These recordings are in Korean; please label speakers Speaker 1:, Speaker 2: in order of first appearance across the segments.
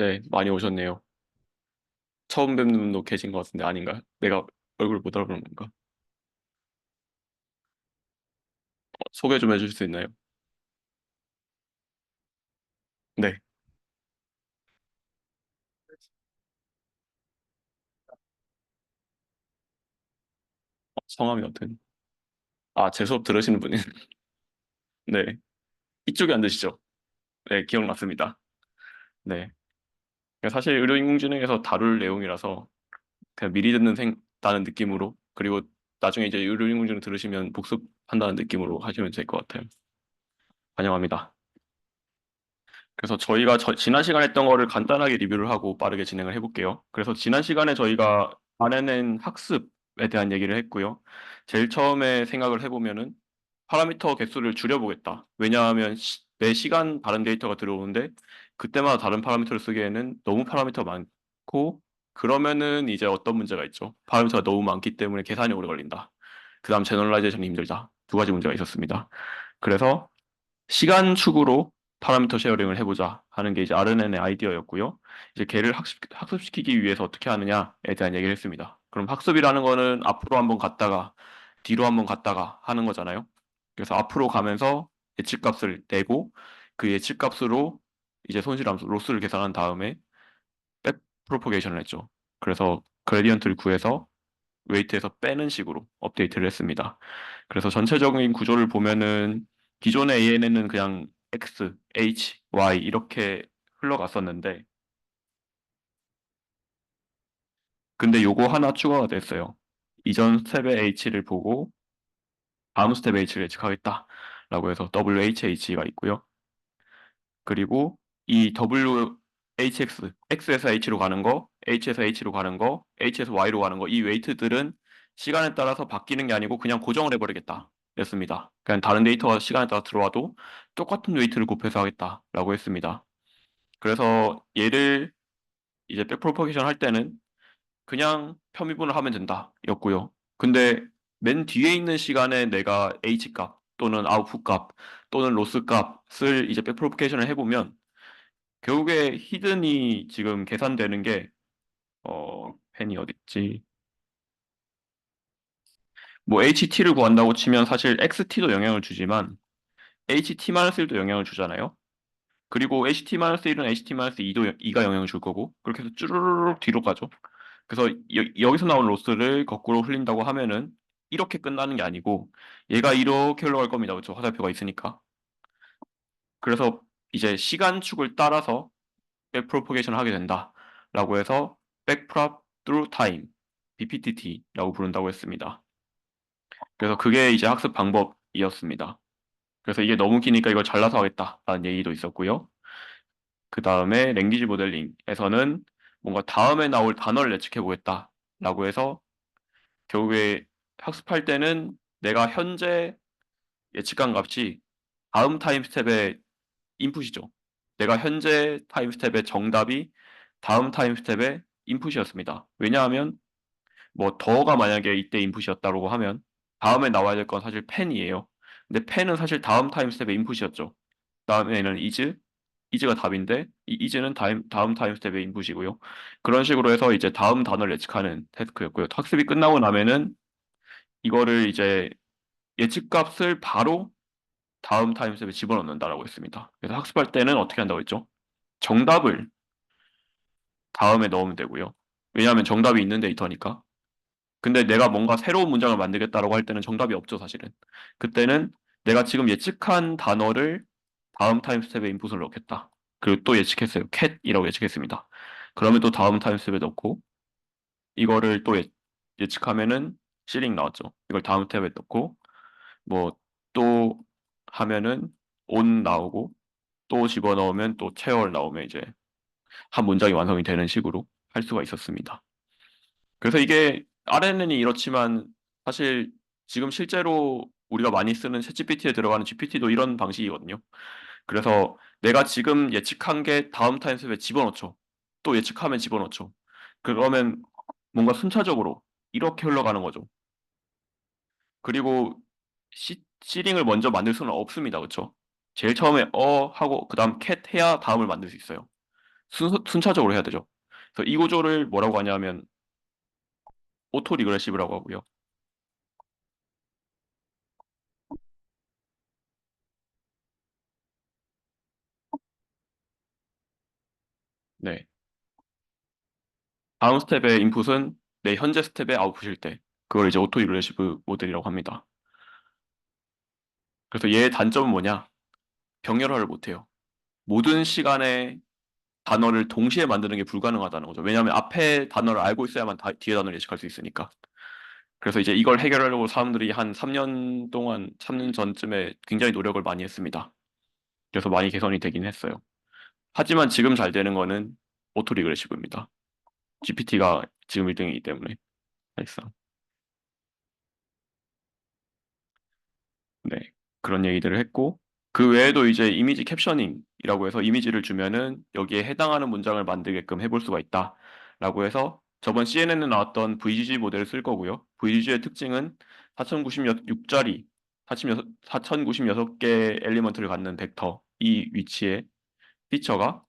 Speaker 1: 네, 많이 오셨네요. 처음 뵙는 분도 계신 것 같은데 아닌가요? 내가 얼굴 못 알아보는 건가? 소개 좀 해주실 수 있나요? 네. 성함이 어떤? 아, 제 수업 들으시는 분이. 네. 이쪽에 앉으시죠? 네, 기억났습니다. 네. 사실 의료인공지능에서 다룰 내용이라서 그냥 미리 듣는다는 느낌으로 그리고 나중에 이제 의료인공지능 들으시면 복습한다는 느낌으로 하시면 될 것 같아요. 환영합니다. 그래서 저희가 지난 시간에 했던 거를 간단하게 리뷰를 하고 빠르게 진행을 해볼게요. 그래서 지난 시간에 저희가 안에는 학습에 대한 얘기를 했고요. 제일 처음에 생각을 해보면은 파라미터 개수를 줄여보겠다. 왜냐하면 매 시간 다른 데이터가 들어오는데 그때마다 다른 파라미터를 쓰기에는 너무 파라미터가 많고 그러면은 이제 어떤 문제가 있죠. 파라미터가 너무 많기 때문에 계산이 오래 걸린다. 그 다음 제너럴라이제이션이 힘들다. 두 가지 문제가 있었습니다. 그래서 시간축으로 파라미터 쉐어링을 해보자 하는 게 이제 RNN의 아이디어였고요. 이제 걔를 학습시키기 위해서 어떻게 하느냐에 대한 얘기를 했습니다. 그럼 학습이라는 거는 앞으로 한번 갔다가 뒤로 한번 갔다가 하는 거잖아요. 그래서 앞으로 가면서 예측값을 내고 그 예측값으로 이제 손실함수 로스를 계산한 다음에 백 프로포게이션을 했죠. 그래서 그레디언트를 구해서 웨이트에서 빼는 식으로 업데이트를 했습니다. 그래서 전체적인 구조를 보면은 기존의 ANN은 그냥 X, H, Y 이렇게 흘러갔었는데 근데 요거 하나 추가가 됐어요. 이전 스텝의 H를 보고 다음 스텝의 H를 예측하겠다라고 해서 WHH가 있고요. 그리고 이 WHX, X에서 H로 가는 거, H에서 H로 가는 거, H에서 Y로 가는 거, 이 웨이트들은 시간에 따라서 바뀌는 게 아니고 그냥 고정을 해버리겠다. 였습니다. 그냥 다른 데이터가 시간에 따라 들어와도 똑같은 웨이트를 곱해서 하겠다라고 했습니다. 그래서 얘를 이제 백프로퍼게이션 할 때는 그냥 편미분을 하면 된다. 였고요. 근데 맨 뒤에 있는 시간에 내가 H값 또는 아웃풋 값 또는 로스 값을 이제 백프로퍼게이션을 해보면 결국에 히든이 지금 계산되는 게 펜이 어딨지? 뭐 HT를 구한다고 치면 사실 XT도 영향을 주지만 HT-1도 영향을 주잖아요. 그리고 HT-1은 HT-2도 2가 영향을 줄 거고 그렇게 해서 쭈르륵 뒤로 가죠. 그래서 여기서 나온 로스를 거꾸로 흘린다고 하면은 이렇게 끝나는 게 아니고 얘가 이렇게 흘러갈 겁니다. 그렇죠? 화살표가 있으니까. 그래서 이제 시간축을 따라서 백프로포게이션을 하게 된다라고 해서 백프롭 through time, BPTT라고 부른다고 했습니다. 그래서 그게 이제 학습 방법이었습니다. 그래서 이게 너무 기니까 이걸 잘라서 하겠다라는 얘기도 있었고요. 그 다음에 랭귀지 모델링에서는 뭔가 다음에 나올 단어를 예측해 보겠다라고 해서 결국에 학습할 때는 내가 현재 예측한 값이 다음 타임 스텝의 인풋이죠. 내가 현재 타임 스텝의 정답이 다음 타임 스텝의 인풋이었습니다. 왜냐하면 뭐 더가 만약에 이때 인풋이었다고 하면 다음에 나와야 될 건 사실 펜이에요. 근데 펜은 사실 다음 타임 스텝의 인풋이었죠. 다음에는 이즈가 답인데 이 이즈는 다음 타임 스텝의 인풋이고요. 그런 식으로 해서 이제 다음 단어를 예측하는 태스크였고요. 학습이 끝나고 나면은 이거를 이제 예측값을 바로 다음 타임 스텝에 집어넣는다라고 했습니다. 그래서 학습할 때는 어떻게 한다고 했죠? 정답을 다음에 넣으면 되고요. 왜냐하면 정답이 있는 데이터니까. 근데 내가 뭔가 새로운 문장을 만들겠다라고 할 때는 정답이 없죠, 사실은. 그때는 내가 지금 예측한 단어를 다음 타임 스텝에 인풋을 넣겠다. 그리고 또 예측했어요. cat이라고 예측했습니다. 그러면 또 다음 타임 스텝에 넣고 이거를 또 예측하면은 시링 나왔죠. 이걸 다음 탭에 넣고 뭐 또 하면은 on 나오고 또 집어넣으면 또 체어를 나오면 이제 한 문장이 완성이 되는 식으로 할 수가 있었습니다. 그래서 이게 RNN이 이렇지만 사실 지금 실제로 우리가 많이 쓰는 챗GPT에 들어가는 GPT도 이런 방식이거든요. 그래서 내가 지금 예측한 게 다음 타임스텝에 집어넣죠. 또 예측하면 집어넣죠. 그러면 뭔가 순차적으로 이렇게 흘러가는 거죠. 그리고 시링을 먼저 만들 수는 없습니다. 그렇죠? 제일 처음에 하고 그다음 cat 해야 다음을 만들 수 있어요. 순차적으로 해야 되죠. 그래서 이 구조를 뭐라고 하냐면 오토 리그레시브라고 하고요. 네. 다음 스텝의 인풋은 내 현재 스텝의 아웃풋일 때 그걸 이제 오토 리그레시브 모델이라고 합니다. 그래서 얘의 단점은 뭐냐? 병렬화를 못해요. 모든 시간에 단어를 동시에 만드는 게 불가능하다는 거죠. 왜냐하면 앞에 단어를 알고 있어야만 뒤에 단어를 예측할 수 있으니까. 그래서 이제 이걸 해결하려고 사람들이 한 3년 동안, 3년 전쯤에 굉장히 노력을 많이 했습니다. 그래서 많이 개선이 되긴 했어요. 하지만 지금 잘 되는 거는 오토 리그레시브입니다. GPT가 지금 1등이기 때문에 사실상. 네. 그런 얘기들을 했고 그 외에도 이제 이미지 캡셔닝이라고 해서 이미지를 주면은 여기에 해당하는 문장을 만들게끔 해볼 수가 있다라고 해서 저번 CNN에 나왔던 VGG 모델을 쓸 거고요. VGG의 특징은 4096짜리 4096개 엘리먼트를 갖는 벡터 이 위치에 피처가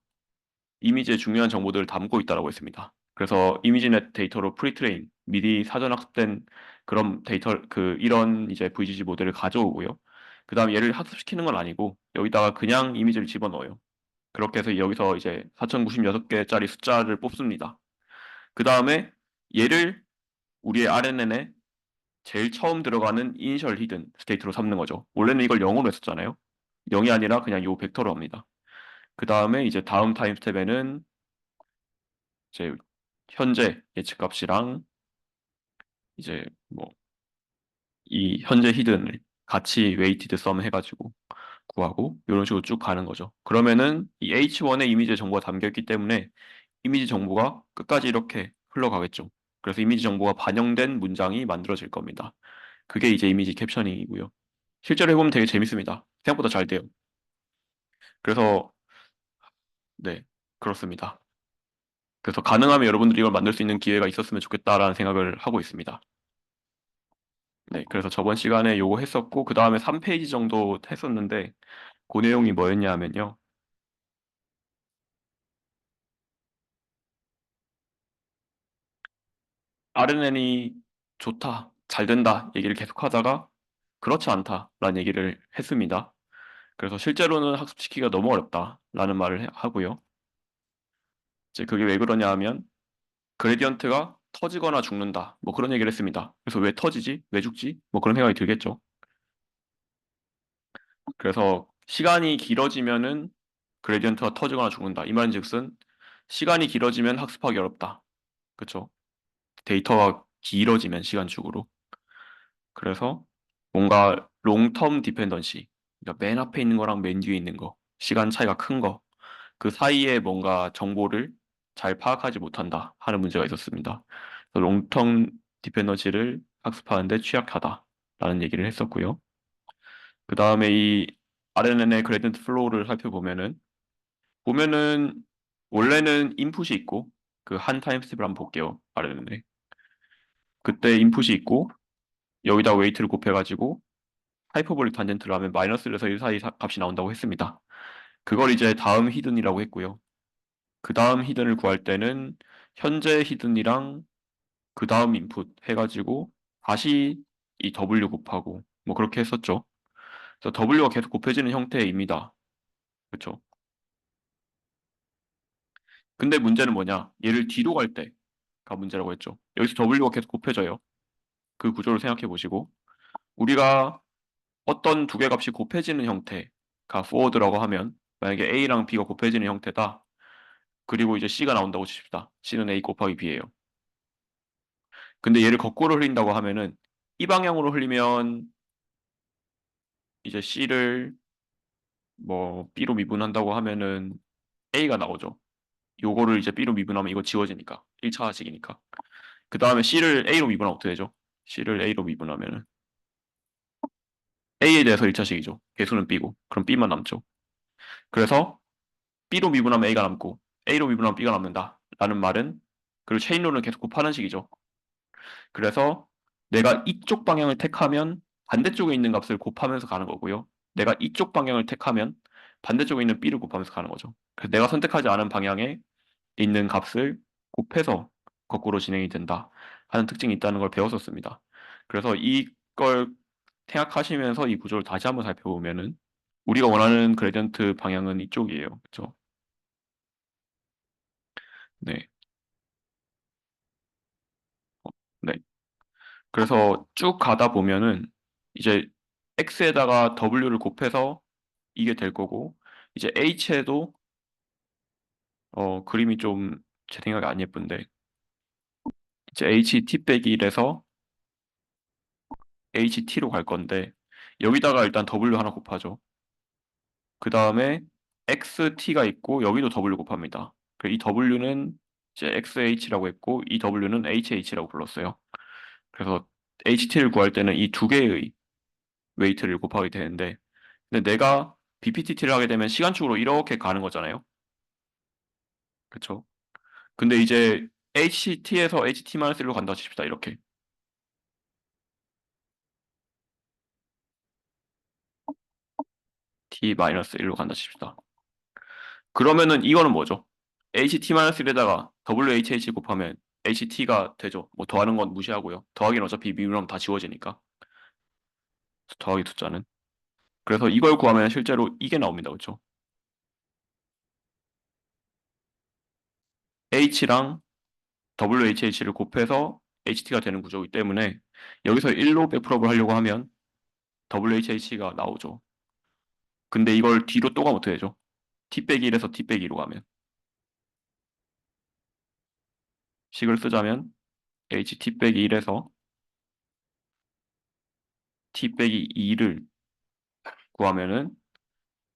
Speaker 1: 이미지의 중요한 정보들을 담고 있다고 했습니다. 그래서 이미지넷 데이터로 프리트레인, 미리 사전 학습된 그런 데이터, 이런 이제 VGG 모델을 가져오고요. 그 다음 얘를 학습시키는 건 아니고 여기다가 그냥 이미지를 집어넣어요. 그렇게 해서 여기서 이제 4096개짜리 숫자를 뽑습니다. 그 다음에 얘를 우리의 RNN에 제일 처음 들어가는 이니셜 히든 스테이트로 삼는 거죠. 원래는 이걸 0으로 했었잖아요. 0이 아니라 그냥 요 벡터로 합니다. 그 다음에 이제 다음 타임 스텝에는 이제 현재 예측값이랑 이제 뭐 이 현재 히든을 같이 웨이티드 썸 해가지고 구하고 이런 식으로 쭉 가는 거죠. 그러면은 이 H1에 이미지 정보가 담겨 있기 때문에 이미지 정보가 끝까지 이렇게 흘러가겠죠. 그래서 이미지 정보가 반영된 문장이 만들어질 겁니다. 그게 이제 이미지 캡셔닝이고요. 실제로 해보면 되게 재밌습니다. 생각보다 잘 돼요. 그래서 네, 그렇습니다. 그래서 가능하면 여러분들이 이걸 만들 수 있는 기회가 있었으면 좋겠다라는 생각을 하고 있습니다. 네, 그래서 저번 시간에 요거 했었고, 그 다음에 3페이지 정도 했었는데, 그 내용이 뭐였냐 하면요. RNN이 좋다, 잘 된다 얘기를 계속 하다가, 그렇지 않다라는 얘기를 했습니다. 그래서 실제로는 학습시키기가 너무 어렵다라는 말을 하고요. 이제 그게 왜 그러냐 하면, 그레디언트가 터지거나 죽는다. 뭐 그런 얘기를 했습니다. 그래서 왜 터지지? 왜 죽지? 뭐 그런 생각이 들겠죠. 그래서 시간이 길어지면은 그레디언트가 터지거나 죽는다. 이 말인즉슨 시간이 길어지면 학습하기 어렵다. 그쵸? 데이터가 길어지면 시간축으로. 그래서 뭔가 롱텀 디펜던시. 그러니까 맨 앞에 있는 거랑 맨 뒤에 있는 거. 시간 차이가 큰 거. 그 사이에 뭔가 정보를 잘 파악하지 못한다 하는 문제가 있었습니다. 그래서 롱텀 디펜던시를 학습하는데 취약하다라는 얘기를 했었고요. 그 다음에 이 RNN의 그레디언트 플로우를 살펴보면은 보면은 원래는 인풋이 있고 그 한 타임 스텝을 한번 볼게요. RNN에. 그때 인풋이 있고 여기다 웨이트를 곱해가지고 하이퍼볼릭 탄젠트를 하면 마이너스 1에서 1 사이 값이 나온다고 했습니다. 그걸 이제 다음 히든이라고 했고요. 그 다음 히든을 구할 때는 현재 히든이랑 그 다음 인풋 해가지고 다시 이 W 곱하고 뭐 그렇게 했었죠. 그래서 W가 계속 곱해지는 형태입니다. 그렇죠? 근데 문제는 뭐냐? 얘를 뒤로 갈 때가 문제라고 했죠. 여기서 W가 계속 곱해져요. 그 구조를 생각해 보시고 우리가 어떤 두 개 값이 곱해지는 형태가 forward라고 하면 만약에 A랑 B가 곱해지는 형태다. 그리고 이제 C가 나온다고 칩시다. C는 A 곱하기 B예요. 근데 얘를 거꾸로 흘린다고 하면은 이 방향으로 흘리면 이제 C를 뭐 B로 미분한다고 하면은 A가 나오죠. 요거를 이제 B로 미분하면 이거 지워지니까 1차식이니까. 그 다음에 C를 A로 미분하면 어떻게 되죠? C를 A로 미분하면은 A에 대해서 1차식이죠. 개수는 B고 그럼 B만 남죠. 그래서 B로 미분하면 A가 남고 A로 미분하면 B가 남는다. 라는 말은 그리고 체인룰은 계속 곱하는 식이죠. 그래서 내가 이쪽 방향을 택하면 반대쪽에 있는 값을 곱하면서 가는 거고요. 내가 이쪽 방향을 택하면 반대쪽에 있는 B를 곱하면서 가는 거죠. 그래서 내가 선택하지 않은 방향에 있는 값을 곱해서 거꾸로 진행이 된다 하는 특징이 있다는 걸 배웠었습니다. 그래서 이걸 생각하시면서 이 구조를 다시 한번 살펴보면은 우리가 원하는 그레디언트 방향은 이쪽이에요. 그렇죠? 네. 네. 그래서 쭉 가다 보면은 이제 x에다가 w를 곱해서 이게 될 거고 이제 h에도 그림이 좀 제 생각에 안 예쁜데 이제 ht 빼기 1에서 ht로 갈 건데 여기다가 일단 w 하나 곱하죠. 그 다음에 xt가 있고 여기도 w 곱합니다. 이 w는 이제 xh라고 했고 이 w는 hh라고 불렀어요. 그래서 ht를 구할 때는 이 두 개의 웨이트를 곱하게 되는데 근데 내가 BPTT를 하게 되면 시간축으로 이렇게 가는 거잖아요. 그렇죠? 근데 이제 HT에서 HT-1로 간다 칩시다. 이렇게. T-1로 간다 칩시다. 그러면은 이거는 뭐죠? HT-1에다가 WHH 곱하면 HT가 되죠. 뭐 더하는 건 무시하고요. 더하기는 어차피 미분하면 다 지워지니까. 더하기 숫자는. 그래서 이걸 구하면 실제로 이게 나옵니다. 그렇죠? H랑 WHH를 곱해서 HT가 되는 구조이기 때문에 여기서 1로 백프롭을 하려고 하면 WHH가 나오죠. 근데 이걸 뒤로 또 가면 어떻게 되죠? T 빼기 1에서 T 빼기 2로 가면 식을 쓰자면 HT 빼기 1에서 T 빼기 2를 구하면은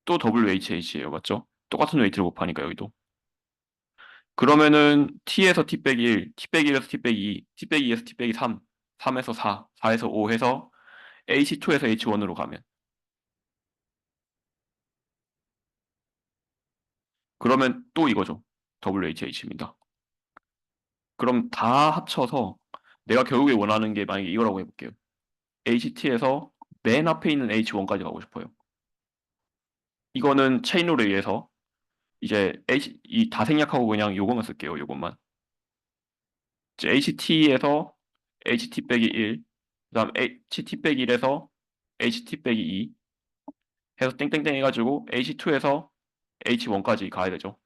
Speaker 1: 또 WHH예요. 맞죠? 똑같은 웨이트를 곱하니까 여기도. 그러면은 T에서 T 빼기 1, T 빼기 1에서 T 빼기 2, T 빼기 2에서 T 빼기 3, 3에서 4, 4에서 5 해서 H2에서 H1으로 가면 그러면 또 이거죠. WHH입니다. 그럼 다 합쳐서 내가 결국에 원하는 게 만약에 이거라고 해볼게요. HT에서 맨 앞에 있는 H1까지 가고 싶어요. 이거는 체인으로 의해서 이제 이 다 생략하고 그냥 요것만 쓸게요. 요것만. 이제 HT에서 HT 빼기 1, 그다음 HT 빼기 1에서 HT 빼기 2 해서 땡땡땡 해가지고 H2에서 H1까지 가야 되죠.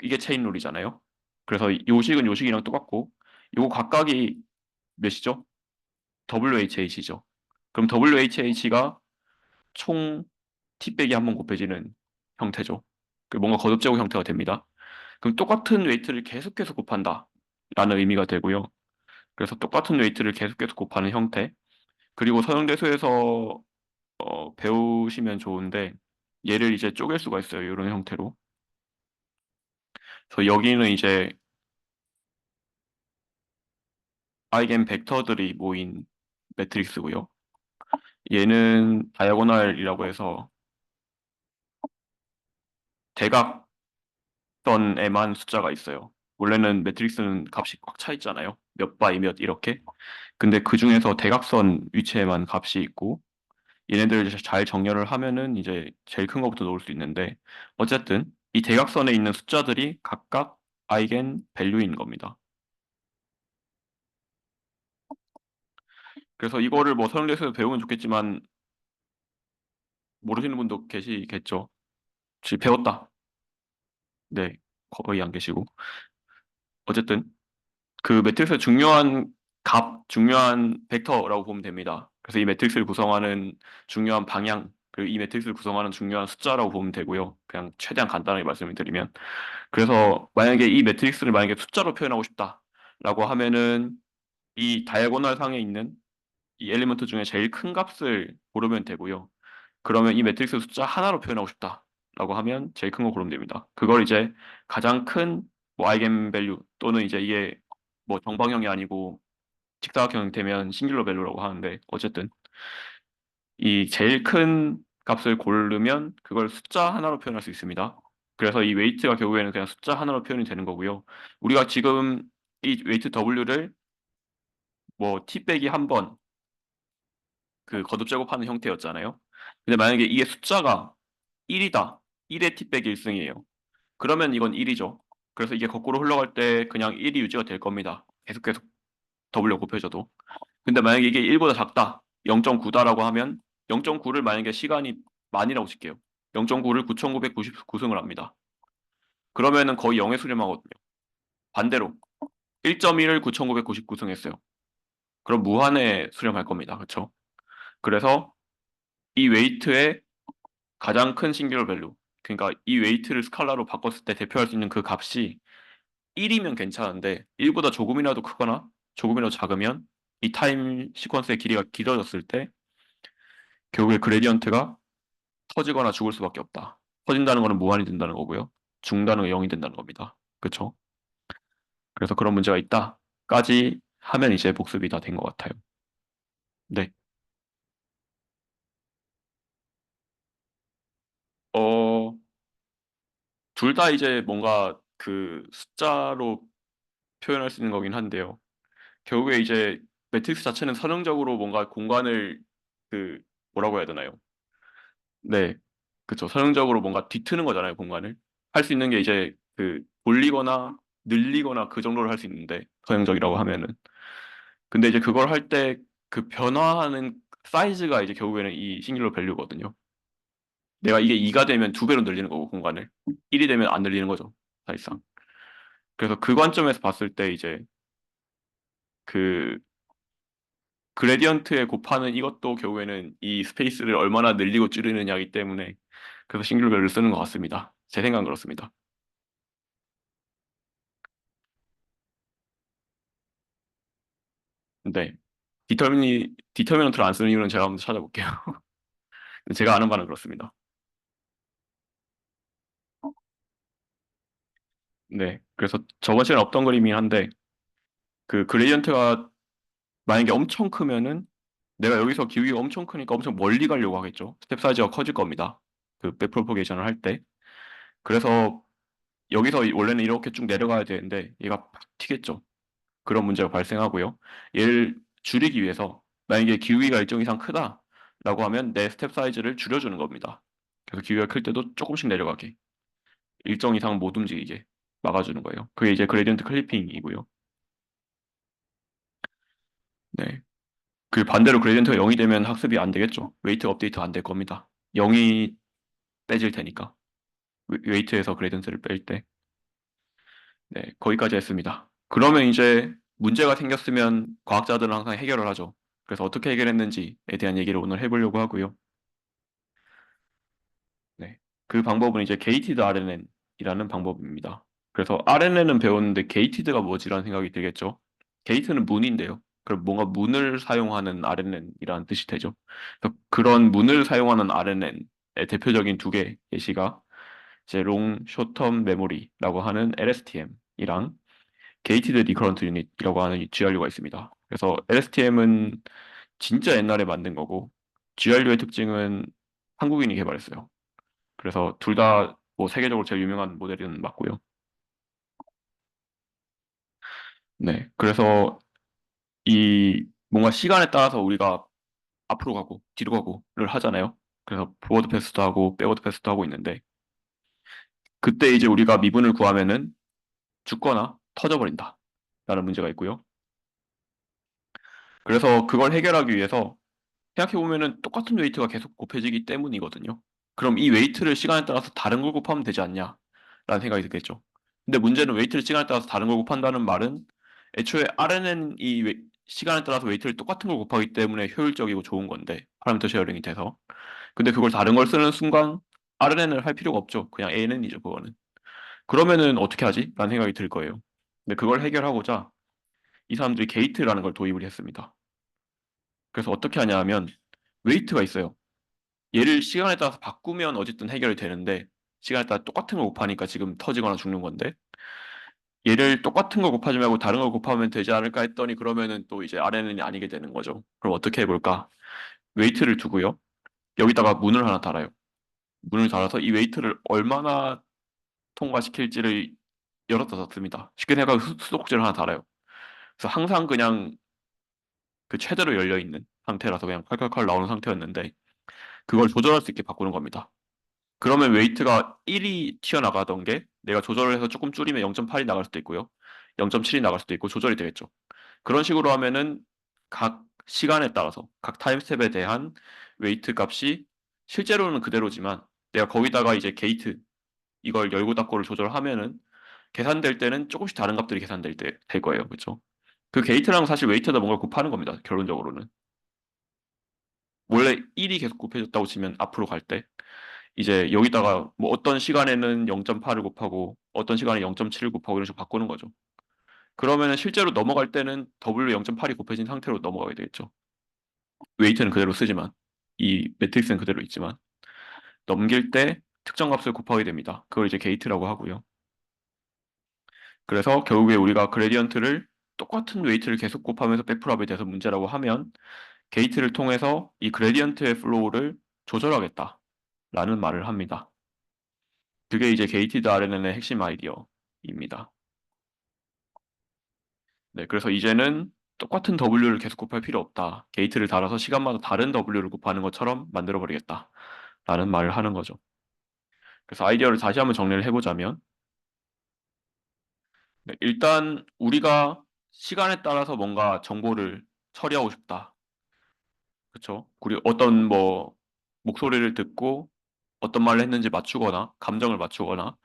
Speaker 1: 이게 체인 룰이잖아요. 그래서 요식은 요식이랑 똑같고 요거 각각이 몇이죠? WHH죠. 그럼 WHH가 총 T 빼기 한 번 곱해지는 형태죠. 뭔가 거듭제곱 형태가 됩니다. 그럼 똑같은 웨이트를 계속해서 곱한다 라는 의미가 되고요. 그래서 똑같은 웨이트를 계속해서 곱하는 형태. 그리고 서형대수에서 배우시면 좋은데 얘를 이제 쪼갤 수가 있어요. 이런 형태로. 그래서 여기는 이제 아이겐 벡터들이 모인 매트릭스고요. 얘는 다이아고널이라고 해서 대각선에만 숫자가 있어요. 원래는 매트릭스는 값이 꽉 차 있잖아요. 몇 바이 몇 이렇게. 근데 그 중에서 대각선 위치에만 값이 있고 얘네들을 잘 정렬을 하면은 이제 제일 큰 것부터 놓을 수 있는데 어쨌든 이 대각선에 있는 숫자들이 각각 아이겐 밸류인 겁니다. 그래서 이거를 뭐 서영대에서 배우면 좋겠지만 모르시는 분도 계시겠죠. 혹시 배웠다. 네, 거의 안 계시고. 어쨌든 그 매트릭스의 중요한 중요한 벡터라고 보면 됩니다. 그래서 이 매트릭스를 구성하는 중요한 방향, 그리고 이 매트릭스를 구성하는 중요한 숫자라고 보면 되고요. 그냥 최대한 간단하게 말씀을 드리면. 그래서 만약에 이 매트릭스를 만약에 숫자로 표현하고 싶다라고 하면은 이 다이아고널 상에 있는 이 엘리먼트 중에 제일 큰 값을 고르면 되고요. 그러면 이 매트릭스 숫자 하나로 표현하고 싶다라고 하면 제일 큰 거 고르면 됩니다. 그걸 이제 가장 큰 뭐 아이겐 밸류 또는 이제 이게 뭐 정방형이 아니고 직사각형 되면 싱귤러 밸류라고 하는데 어쨌든 이 제일 큰 값을 고르면 그걸 숫자 하나로 표현할 수 있습니다. 그래서 이 웨이트가 결국에는 그냥 숫자 하나로 표현이 되는 거고요. 우리가 지금 이 웨이트 W를 뭐 T 빼기 한 번 그 거듭 제곱하는 형태였잖아요. 근데 만약에 이게 숫자가 1이다. 1의 T 빼기 1승이에요. 그러면 이건 1이죠. 그래서 이게 거꾸로 흘러갈 때 그냥 1이 유지가 될 겁니다. 계속 W 곱해져도. 근데 만약에 이게 1보다 작다, 0.9다라고 하면 0.9를 만약에 시간이 만이라고 칠게요. 0.9를 9,999승을 합니다. 그러면은 거의 0에 수렴하거든요. 반대로 1.1을 9,999승 했어요. 그럼 무한에 수렴할 겁니다. 그쵸? 그래서 이 웨이트의 가장 큰 싱귤러 밸류, 그러니까 이 웨이트를 스칼라로 바꿨을 때 대표할 수 있는 그 값이 1이면 괜찮은데 1보다 조금이라도 크거나 조금이라도 작으면 이 타임 시퀀스의 길이가 길어졌을 때 결국에 그레디언트가 터지거나 죽을 수밖에 없다. 터진다는 거는 무한이 된다는 거고요. 죽는다는 건 0이 된다는 겁니다. 그쵸? 그래서 그런 문제가 있다까지 하면 이제 복습이 다 된 것 같아요. 네. 어, 둘 다 이제 뭔가 그 숫자로 표현할 수 있는 거긴 한데요. 결국에 이제 매트릭스 자체는 선형적으로 뭔가 공간을 그 뭐라고 해야 되나요? 네, 그쵸. 선형적으로 뭔가 뒤트는 거잖아요, 공간을. 할 수 있는 게 이제 그 돌리거나 늘리거나 그 정도를 할 수 있는데 선형적이라고 하면은. 근데 이제 그걸 할 때 그 변화하는 사이즈가 이제 결국에는 이 싱귤러 밸류거든요. 내가 이게 2가 되면 두 배로 늘리는 거고 공간을 1이 되면 안 늘리는 거죠, 사실상. 그래서 그 관점에서 봤을 때 이제 그 그레디언트에 곱하는 이것도 결국에는 이 스페이스를 얼마나 늘리고 줄이느냐이기 때문에 그래서 싱글별을 쓰는 것 같습니다. 제 생각은 그렇습니다. 네. 디터미넌트를 안 쓰는 이유는 제가 한번 찾아볼게요. 제가 아는 바는 그렇습니다. 네. 그래서 저번 시간에 없던 그림이긴 한데 그 그레디언트가 만약에 엄청 크면은 내가 여기서 기울기가 엄청 크니까 엄청 멀리 가려고 하겠죠. 스텝 사이즈가 커질 겁니다. 그 백프로포게이션을 할 때. 그래서 여기서 원래는 이렇게 쭉 내려가야 되는데 얘가 팍 튀겠죠. 그런 문제가 발생하고요. 얘를 줄이기 위해서 만약에 기울기가 일정 이상 크다라고 하면 내 스텝 사이즈를 줄여주는 겁니다. 그래서 기울기가 클 때도 조금씩 내려가게 일정 이상 못 움직이게 막아주는 거예요. 그게 이제 그레디언트 클리핑이고요. 네. 그 반대로 그레디언트가 0이 되면 학습이 안 되겠죠. 웨이트 업데이트 안 될 겁니다. 0이 빼질 테니까. 웨이트에서 그레디언트를 뺄 때. 네, 거기까지 했습니다. 그러면 이제 문제가 생겼으면 과학자들은 항상 해결을 하죠. 그래서 어떻게 해결했는지에 대한 얘기를 오늘 해보려고 하고요. 네, 그 방법은 이제 게이티드 RNN이라는 방법입니다. 그래서 RNN은 배웠는데 게이티드가 뭐지라는 생각이 들겠죠. 게이트는 문인데요. 그럼 뭔가 문을 사용하는 RNN이라는 뜻이 되죠. 그래서 그런 문을 사용하는 RNN의 대표적인 두 개 예시가 이제 롱 쇼텀 메모리라고 하는 LSTM이랑 게이티드 리커런트 유닛이라고 하는 GRU가 있습니다. 그래서 LSTM은 진짜 옛날에 만든 거고 GRU의 특징은 한국인이 개발했어요. 그래서 둘 다 뭐 세계적으로 제일 유명한 모델은 맞고요. 네. 그래서 이 뭔가 시간에 따라서 우리가 앞으로 가고 뒤로 가고를 하잖아요. 그래서 포워드 패스도 하고 백워드 패스도 하고 있는데 그때 이제 우리가 미분을 구하면은 죽거나 터져버린다. 라는 문제가 있고요. 그래서 그걸 해결하기 위해서 생각해보면은 똑같은 웨이트가 계속 곱해지기 때문이거든요. 그럼 이 웨이트를 시간에 따라서 다른 걸 곱하면 되지 않냐? 라는 생각이 들겠죠. 근데 문제는 웨이트를 시간에 따라서 다른 걸 곱한다는 말은 애초에 RNN이 시간에 따라서 웨이트를 똑같은 걸 곱하기 때문에 효율적이고 좋은 건데 파라미터 쉐어링이 돼서 근데 그걸 다른 걸 쓰는 순간 RNN을 할 필요가 없죠. 그냥 ANN이죠, 그거는. 그러면은 어떻게 하지? 라는 생각이 들 거예요. 근데 그걸 해결하고자 이 사람들이 게이트라는 걸 도입을 했습니다. 그래서 어떻게 하냐 하면 웨이트가 있어요. 얘를 시간에 따라서 바꾸면 어쨌든 해결이 되는데 시간에 따라 똑같은 걸 곱하니까 지금 터지거나 죽는 건데 얘를 똑같은 걸 곱하지 말고 다른 걸 곱하면 되지 않을까 했더니 그러면은 또 이제 RNN이 아니게 되는 거죠. 그럼 어떻게 해볼까? 웨이트를 두고요. 여기다가 문을 하나 달아요. 문을 달아서 이 웨이트를 얼마나 통과시킬지를 열었다 닫습니다. 쉽게 생각하면 수도꼭지를 하나 달아요. 그래서 항상 그냥 그 최대로 열려 있는 상태라서 그냥 칼칼칼 나오는 상태였는데 그걸 조절할 수 있게 바꾸는 겁니다. 그러면 웨이트가 1이 튀어나가던 게 내가 조절을 해서 조금 줄이면 0.8이 나갈 수도 있고요. 0.7이 나갈 수도 있고 조절이 되겠죠. 그런 식으로 하면은 각 시간에 따라서 각 타임스텝에 대한 웨이트 값이 실제로는 그대로지만 내가 거기다가 이제 게이트 이걸 열고 닫고를 조절하면은 계산될 때는 조금씩 다른 값들이 계산될 때 될 거예요. 그렇죠? 그 게이트랑 사실 웨이트에다 뭔가 곱하는 겁니다. 결론적으로는. 원래 1이 계속 곱해졌다고 치면 앞으로 갈 때 이제 여기다가 뭐 어떤 시간에는 0.8을 곱하고 어떤 시간에 0.7을 곱하고 이런 식으로 바꾸는 거죠. 그러면은 실제로 넘어갈 때는 W 0.8이 곱해진 상태로 넘어가게 되겠죠. 웨이트는 그대로 쓰지만 이 매트릭스는 그대로 있지만 넘길 때 특정 값을 곱하게 됩니다. 그걸 이제 게이트라고 하고요. 그래서 결국에 우리가 그레디언트를 똑같은 웨이트를 계속 곱하면서 백프랍에 대해서 문제라고 하면 게이트를 통해서 이 그레디언트의 플로우를 조절하겠다라는 말을 합니다. 그게 이제 게이티드 RNN의 핵심 아이디어입니다. 네, 그래서 이제는 똑같은 W를 계속 곱할 필요 없다. 게이트를 달아서 시간마다 다른 W를 곱하는 것처럼 만들어버리겠다. 라는 말을 하는 거죠. 그래서 아이디어를 다시 한번 정리를 해보자면, 네, 일단 우리가 시간에 따라서 뭔가 정보를 처리하고 싶다. 그렇죠? 우리 어떤 뭐 목소리를 듣고 어떤 말을 했는지 맞추거나 감정을 맞추거나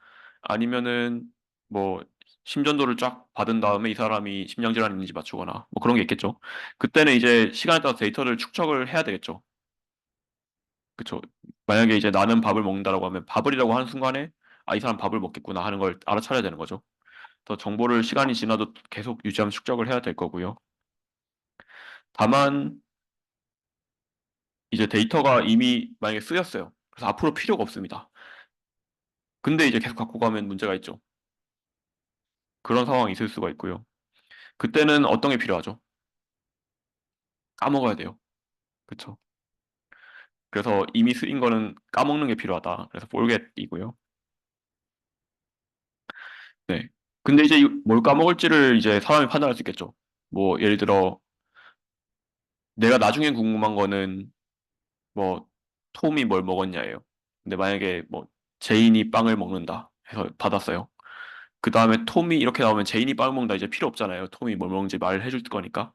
Speaker 1: 아니면은 뭐 심전도를 쫙 받은 다음에 이 사람이 심장질환이 있는지 맞추거나 뭐 그런 게 있겠죠. 그때는 이제 시간에 따라 데이터를 축적을 해야 되겠죠. 그렇죠. 만약에 이제 나는 밥을 먹는다라고 하면 밥을이라고 하는 순간에 아, 이 사람 밥을 먹겠구나 하는 걸 알아차려야 되는 거죠. 더 정보를 시간이 지나도 계속 유지하면 축적을 해야 될 거고요. 다만 이제 데이터가 이미 만약에 쓰였어요. 그래서 앞으로 필요가 없습니다. 근데 이제 계속 갖고 가면 문제가 있죠. 그런 상황이 있을 수가 있고요. 그때는 어떤 게 필요하죠? 까먹어야 돼요. 그쵸? 그래서 이미 쓰인 거는 까먹는 게 필요하다. 그래서 forget이고요. 네. 근데 이제 뭘 까먹을지를 이제 사람이 판단할 수 있겠죠. 뭐 예를 들어 내가 나중에 궁금한 거는 뭐 톰이 뭘 먹었냐예요. 근데 만약에 뭐 제인이 빵을 먹는다 해서 받았어요. 그 다음에 톰이 이렇게 나오면 제인이 빵을 먹는다 이제 필요 없잖아요. 톰이 뭘 먹는지 말을 해줄 거니까.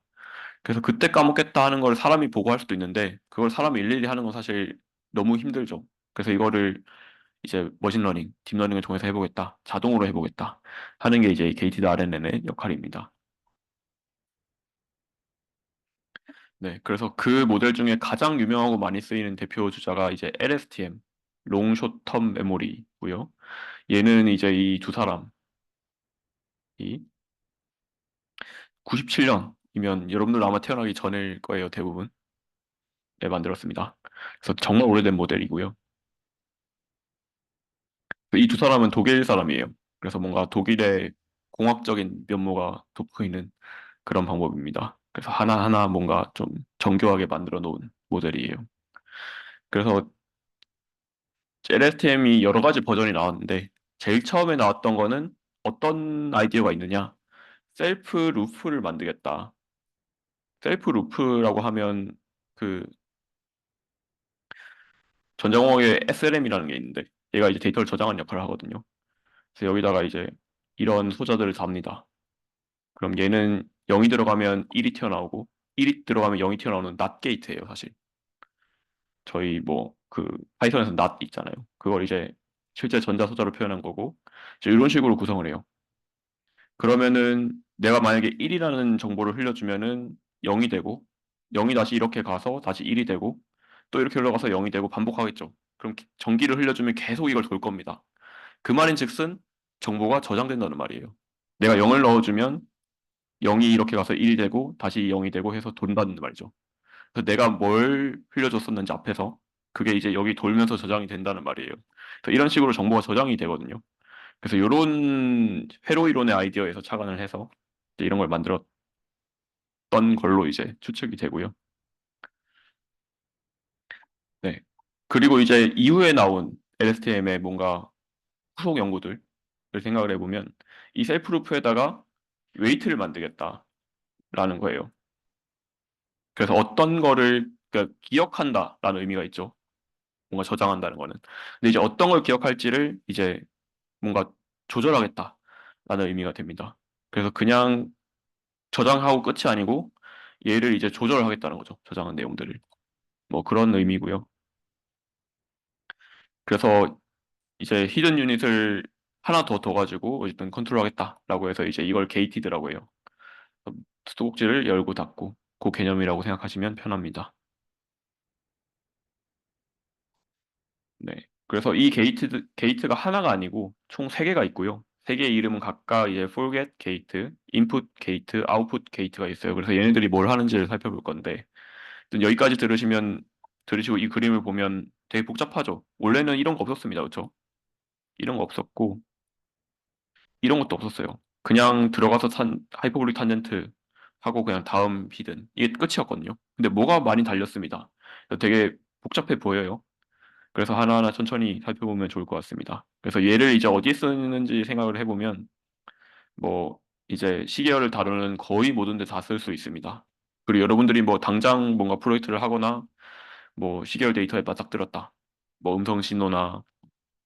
Speaker 1: 그래서 그때 까먹겠다 하는 걸 사람이 보고 할 수도 있는데 그걸 사람이 일일이 하는 건 사실 너무 힘들죠. 그래서 이거를 이제 머신러닝, 딥러닝을 통해서 해보겠다. 자동으로 해보겠다. 하는 게 이제 게이티드 RNN의 역할입니다. 네, 그래서 그 모델 중에 가장 유명하고 많이 쓰이는 대표 주자가 이제 LSTM, 롱 숏텀 메모리고요. 얘는 이제 이 두 사람이 97년이면 여러분들 아마 태어나기 전일 거예요, 대부분. 네, 만들었습니다. 그래서 정말 오래된 모델이고요. 이 두 사람은 독일 사람이에요. 그래서 뭔가 독일의 공학적인 면모가 돋보이는 그런 방법입니다. 그래서 하나하나 뭔가 좀 정교하게 만들어 놓은 모델이에요. 그래서 LSTM이 여러 가지 버전이 나왔는데 제일 처음에 나왔던 거는 어떤 아이디어가 있느냐? 셀프 루프를 만들겠다. 셀프 루프라고 하면 그 전자공학에 SLM이라는 게 있는데 얘가 이제 데이터를 저장하는 역할을 하거든요. 그래서 여기다가 이제 이런 소자들을 답니다. 그럼 얘는 0이 들어가면 1이 튀어나오고 1이 들어가면 0이 튀어나오는 낫 게이트예요, 사실. 저희 뭐 그 파이썬에서 낫 있잖아요. 그걸 이제 실제 전자 소자로 표현한 거고 이제 이런 식으로 구성을 해요. 그러면은 내가 만약에 1이라는 정보를 흘려주면은 0이 되고 0이 다시 이렇게 가서 다시 1이 되고 또 이렇게 흘러가서 0이 되고 반복하겠죠. 그럼 전기를 흘려주면 계속 이걸 돌 겁니다. 그 말인즉슨 정보가 저장된다는 말이에요. 내가 0을 넣어주면 0이 이렇게 가서 1이 되고 다시 0이 되고 해서 돈다는 말이죠. 그래서 내가 뭘 흘려줬었는지 앞에서 그게 이제 여기 돌면서 저장이 된다는 말이에요. 그래서 이런 식으로 정보가 저장이 되거든요. 그래서 이런 회로 이론의 아이디어에서 착안을 해서 이제 이런 걸 만들었던 걸로 이제 추측이 되고요. 네. 그리고 이제 이후에 나온 LSTM의 뭔가 후속 연구들을 생각을 해보면 이 셀프루프에다가 웨이트를 만들겠다라는 거예요. 그래서 어떤 거를 그러니까 기억한다라는 의미가 있죠. 뭔가 저장한다는 거는. 근데 이제 어떤 걸 기억할지를 이제 뭔가 조절하겠다라는 의미가 됩니다. 그래서 그냥 저장하고 끝이 아니고 얘를 이제 조절하겠다는 거죠. 저장한 내용들을. 뭐 그런 의미고요. 그래서 이제 히든 유닛을 하나 더 가지고 어쨌든 컨트롤하겠다라고 해서 이제 이걸 게이티드라고 해요. 수도꼭지를 열고 닫고 그 개념이라고 생각하시면 편합니다. 네. 그래서 이 게이트가 하나가 아니고 총 세개가 있고요. 세 개의 이름은 각각 이제 forget 게이트, input 게이트, output 게이트가 있어요. 그래서 얘네들이 뭘 하는지를 살펴볼 건데 일단 여기까지 들으시고 이 그림을 보면 되게 복잡하죠. 원래는 이런 거 없었습니다. 그렇죠? 이런 거 없었고 이런 것도 없었어요. 그냥 들어가서 하이퍼볼릭 탄젠트 하고 그냥 다음 히든 이게 끝이었거든요. 근데 뭐가 많이 달렸습니다. 그래서 되게 복잡해 보여요. 그래서 하나하나 천천히 살펴보면 좋을 것 같습니다. 그래서 얘를 이제 어디에 쓰는지 생각을 해보면 뭐 이제 시계열을 다루는 거의 모든 데 다 쓸 수 있습니다. 그리고 여러분들이 뭐 당장 뭔가 프로젝트를 하거나 뭐 시계열 데이터에 맞닥뜨렸다. 뭐 음성 신호나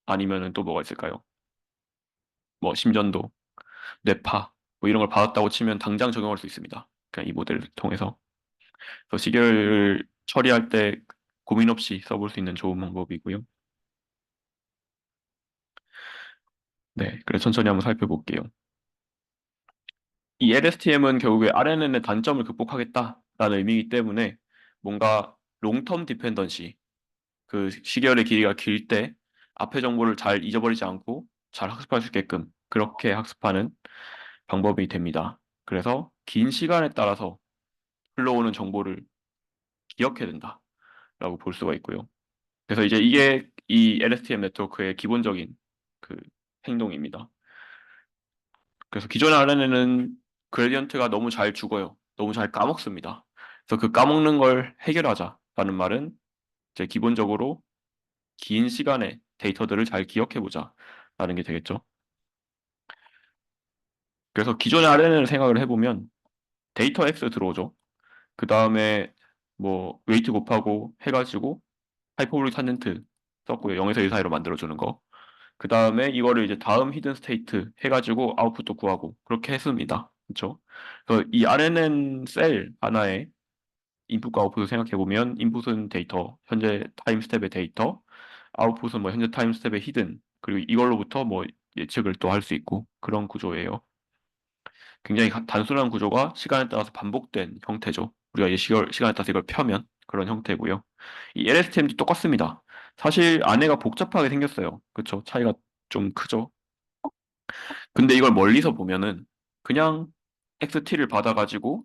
Speaker 1: 아니면은 또 뭐가 있을까요? 뭐 심전도, 뇌파 뭐 이런 걸 받았다고 치면 당장 적용할 수 있습니다. 그냥 이 모델을 통해서. 그래서 시계열을 처리할 때 고민 없이 써볼 수 있는 좋은 방법이고요. 네, 그래서 천천히 한번 살펴볼게요. 이 LSTM은 결국에 RNN의 단점을 극복하겠다라는 의미이기 때문에 뭔가 롱텀 디펜던시, 그 시계열의 길이가 길 때 앞의 정보를 잘 잊어버리지 않고 잘 학습할 수 있게끔 그렇게 학습하는 방법이 됩니다. 그래서 긴 시간에 따라서 흘러오는 정보를 기억해야 된다라고 볼 수가 있고요. 그래서 이제 이게 이 LSTM 네트워크의 기본적인 그 행동입니다. 그래서 기존의 RNN은 그레디언트가 너무 잘 죽어요. 너무 잘 까먹습니다. 그래서 그 까먹는 걸 해결하자라는 말은 이제 기본적으로 긴 시간의 데이터들을 잘 기억해보자라는 게 되겠죠. 그래서 기존의 RNN을 생각을 해보면 데이터 X 들어오죠. 그 다음에 뭐 웨이트 곱하고 해가지고 하이퍼볼릭 탄젠트 썼고요. 0에서 1 사이로 만들어주는 거. 그 다음에 이거를 이제 다음 히든 스테이트 해가지고 아웃풋도 구하고 그렇게 했습니다. 그렇죠? 그래서 이 RNN 셀 하나에 인풋과 아웃풋을 생각해보면 인풋은 데이터, 현재 타임 스텝의 데이터, 아웃풋은 뭐 현재 타임 스텝의 히든, 그리고 이걸로부터 뭐 예측을 또 할 수 있고 그런 구조예요. 굉장히 단순한 구조가 시간에 따라서 반복된 형태죠. 우리가 이 시간에 따라서 이걸 펴면 그런 형태고요. 이 LSTM도 똑같습니다. 사실 안에가 복잡하게 생겼어요. 그쵸? 차이가 좀 크죠? 근데 이걸 멀리서 보면은 그냥 XT를 받아가지고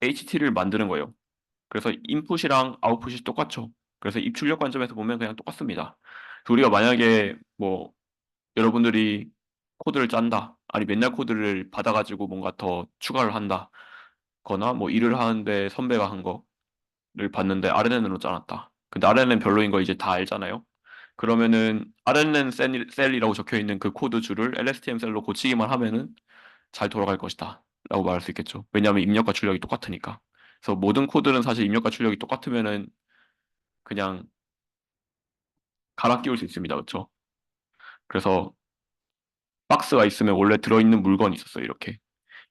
Speaker 1: HT를 만드는 거예요. 그래서 인풋이랑 아웃풋이 똑같죠. 그래서 입출력 관점에서 보면 그냥 똑같습니다. 그래서 우리가 만약에 뭐 여러분들이 코드를 짠다, 아니 맨날 코드를 받아가지고 뭔가 더 추가를 한다, 거나 뭐 일을 하는데 선배가 한 거를 봤는데 RNN으로 짜놨다. 근데 RNN 별로인 거 이제 다 알잖아요. 그러면은 RNN 셀이라고 적혀 있는 그 코드 줄을 LSTM 셀로 고치기만 하면은 잘 돌아갈 것이다. 라고 말할 수 있겠죠. 왜냐하면 입력과 출력이 똑같으니까. 그래서 모든 코드는 사실 입력과 출력이 똑같으면은 그냥 갈아 끼울 수 있습니다. 그렇죠? 그래서 박스가 있으면 원래 들어있는 물건이 있었어요. 이렇게.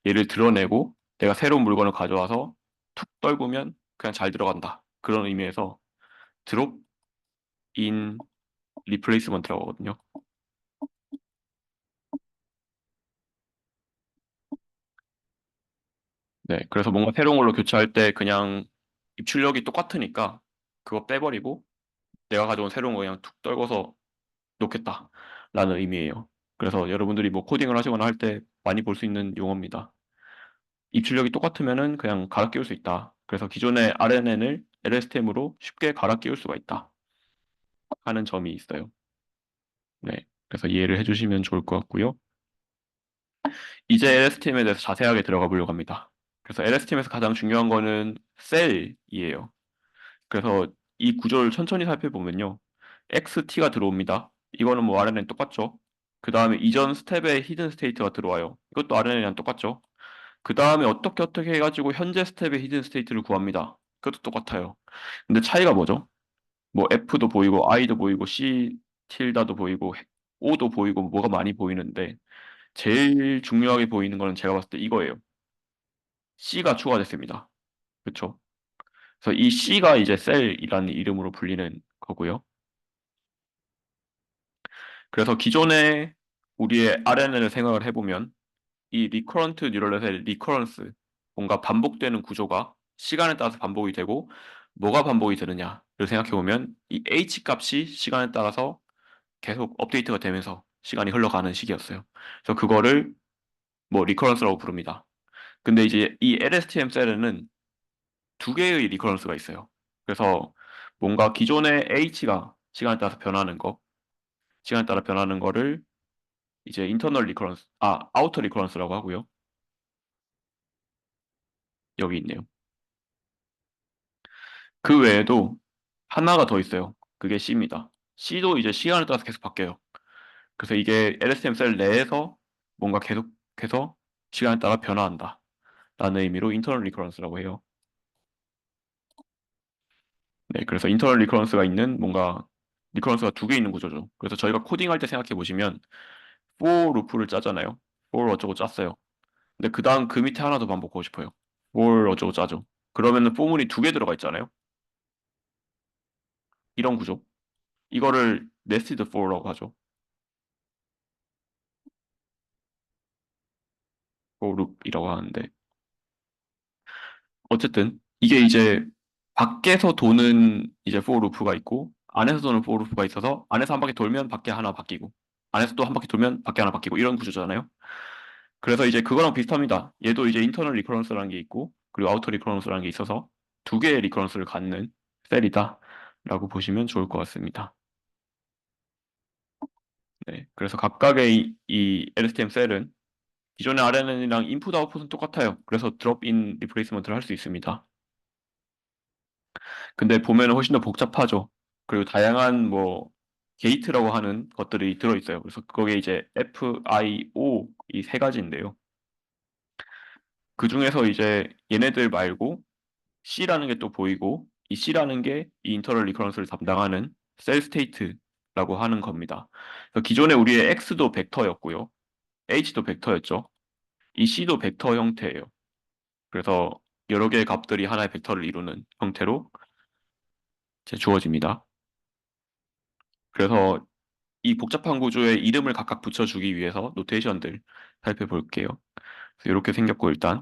Speaker 1: 얘를 드러내고 내가 새로운 물건을 가져와서 툭 떨구면 그냥 잘 들어간다. 그런 의미에서 드롭 인 리플레이스먼트라고 하거든요. 네, 그래서 뭔가 새로운 걸로 교체할 때 그냥 입출력이 똑같으니까 그거 빼버리고 내가 가져온 새로운 거 그냥 툭 떨궈서 놓겠다라는 의미예요. 그래서 여러분들이 뭐 코딩을 하시거나 할 때 많이 볼 수 있는 용어입니다. 입출력이 똑같으면은 그냥 갈아 끼울 수 있다. 그래서 기존의 RNN을 LSTM으로 쉽게 갈아 끼울 수가 있다 하는 점이 있어요. 네, 그래서 이해를 해주시면 좋을 것 같고요. 이제 LSTM에 대해서 자세하게 들어가 보려고 합니다. 그래서 LSTM에서 가장 중요한 거는 셀이에요. 그래서 이 구조를 천천히 살펴보면요. XT가 들어옵니다. 이거는 뭐 RNN 똑같죠? 그 다음에 이전 스텝에 히든 스테이트가 들어와요. 이것도 RNN이랑 똑같죠? 그 다음에 어떻게 해가지고 현재 스텝의 히든 스테이트를 구합니다. 그것도 똑같아요. 근데 차이가 뭐죠? 뭐 F도 보이고 I도 보이고 C 틸다도 보이고 O도 보이고 뭐가 많이 보이는데 제일 중요하게 보이는 거는 제가 봤을 때 이거예요. C가 추가됐습니다. 그쵸? 그래서 이 C가 이제 셀이라는 이름으로 불리는 거고요. 그래서 기존에 우리의 RNN을 생각을 해보면 이 리커런트 뉴럴넷의 리커런스, 뭔가 반복되는 구조가 시간에 따라서 반복이 되고 뭐가 반복이 되느냐를 생각해보면 이 H 값이 시간에 따라서 계속 업데이트가 되면서 시간이 흘러가는 시기였어요. 그래서 그거를 뭐 리커런스라고 부릅니다. 근데 이제 이 LSTM 셀에는 두 개의 리커런스가 있어요. 그래서 뭔가 기존의 H가 시간에 따라서 변하는 거, 시간에 따라 변하는 거를 이제 인터널 리커런스, 아우터 리커런스라고 하고요. 여기 있네요. 그 외에도 하나가 더 있어요. 그게 C입니다. C도 이제 시간에 따라서 계속 바뀌어요. 그래서 이게 LSTM 셀 내에서 뭔가 계속해서 시간에 따라 변화한다. 라는 의미로 인터널 리커런스라고 해요. 네, 그래서 인터널 리커런스가 있는 뭔가 리커런스가 두 개 있는 구조죠. 그래서 저희가 코딩할 때 생각해 보시면 for 루프를 짜잖아요. for 어쩌고 짰어요. 근데 그 다음 그 밑에 하나 더 반복하고 싶어요. for 어쩌고 짜죠. 그러면은 포문이 두 개 들어가 있잖아요. 이런 구조. 이거를 nested for라고 하죠. for loop이라고 하는데 어쨌든 이게 이제 밖에서 도는 이제 for loop가 있고 안에서 도는 for loop가 있어서 안에서 한 바퀴 돌면 밖에 하나 바뀌고 안에서 또 한 바퀴 돌면 밖에 하나 바뀌고 이런 구조잖아요. 그래서 이제 그거랑 비슷합니다. 얘도 이제 인터널 리커런스라는 게 있고 그리고 아우터 리커런스라는 게 있어서 두 개의 리커런스를 갖는 셀이다라고 보시면 좋을 것 같습니다. 네, 그래서 각각의 이 LSTM 셀은 기존의 RNN이랑 인풋 아웃풋은 똑같아요. 그래서 드롭인 리플레이스먼트를 할 수 있습니다. 근데 보면 훨씬 더 복잡하죠. 그리고 다양한 뭐 게이트라고 하는 것들이 들어있어요. 그래서 거기에 이제 F, I, O 이 세 가지인데요. 그 중에서 이제 얘네들 말고 C라는 게 또 보이고 이 C라는 게 이 인터널 리커런스를 담당하는 셀 스테이트라고 하는 겁니다. 그래서 기존에 우리의 X도 벡터였고요. H도 벡터였죠. 이 C도 벡터 형태예요. 그래서 여러 개의 값들이 하나의 벡터를 이루는 형태로 이제 주어집니다. 그래서 이 복잡한 구조에 이름을 각각 붙여주기 위해서 노테이션들 살펴볼게요. 그래서 이렇게 생겼고 일단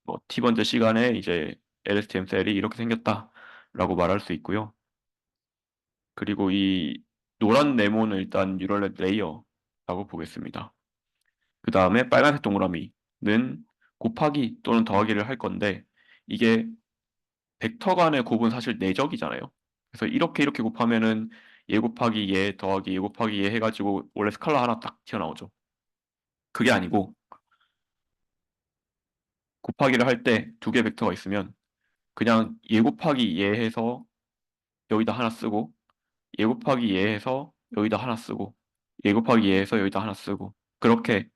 Speaker 1: 뭐 T번째 시간에 이제 LSTM 셀이 이렇게 생겼다라고 말할 수 있고요. 그리고 이 노란 네모는 일단 뉴럴넷 레이어라고 보겠습니다. 그 다음에 빨간색 동그라미는 곱하기 또는 더하기를 할 건데 이게 벡터 간의 곱은 사실 내적이잖아요. 그래서 이렇게 곱하면은 얘 곱하기 얘 더하기 얘 곱하기 얘 해가지고 원래 스칼라 하나 딱 튀어나오죠. 그게 아니고 곱하기를 할 때 두 개 벡터가 있으면 그냥 얘 곱하기 얘 해서 여기다 하나 쓰고 얘 곱하기 얘 해서 여기다 하나 쓰고 얘 곱하기 얘 해서 여기다 하나 쓰고 그렇게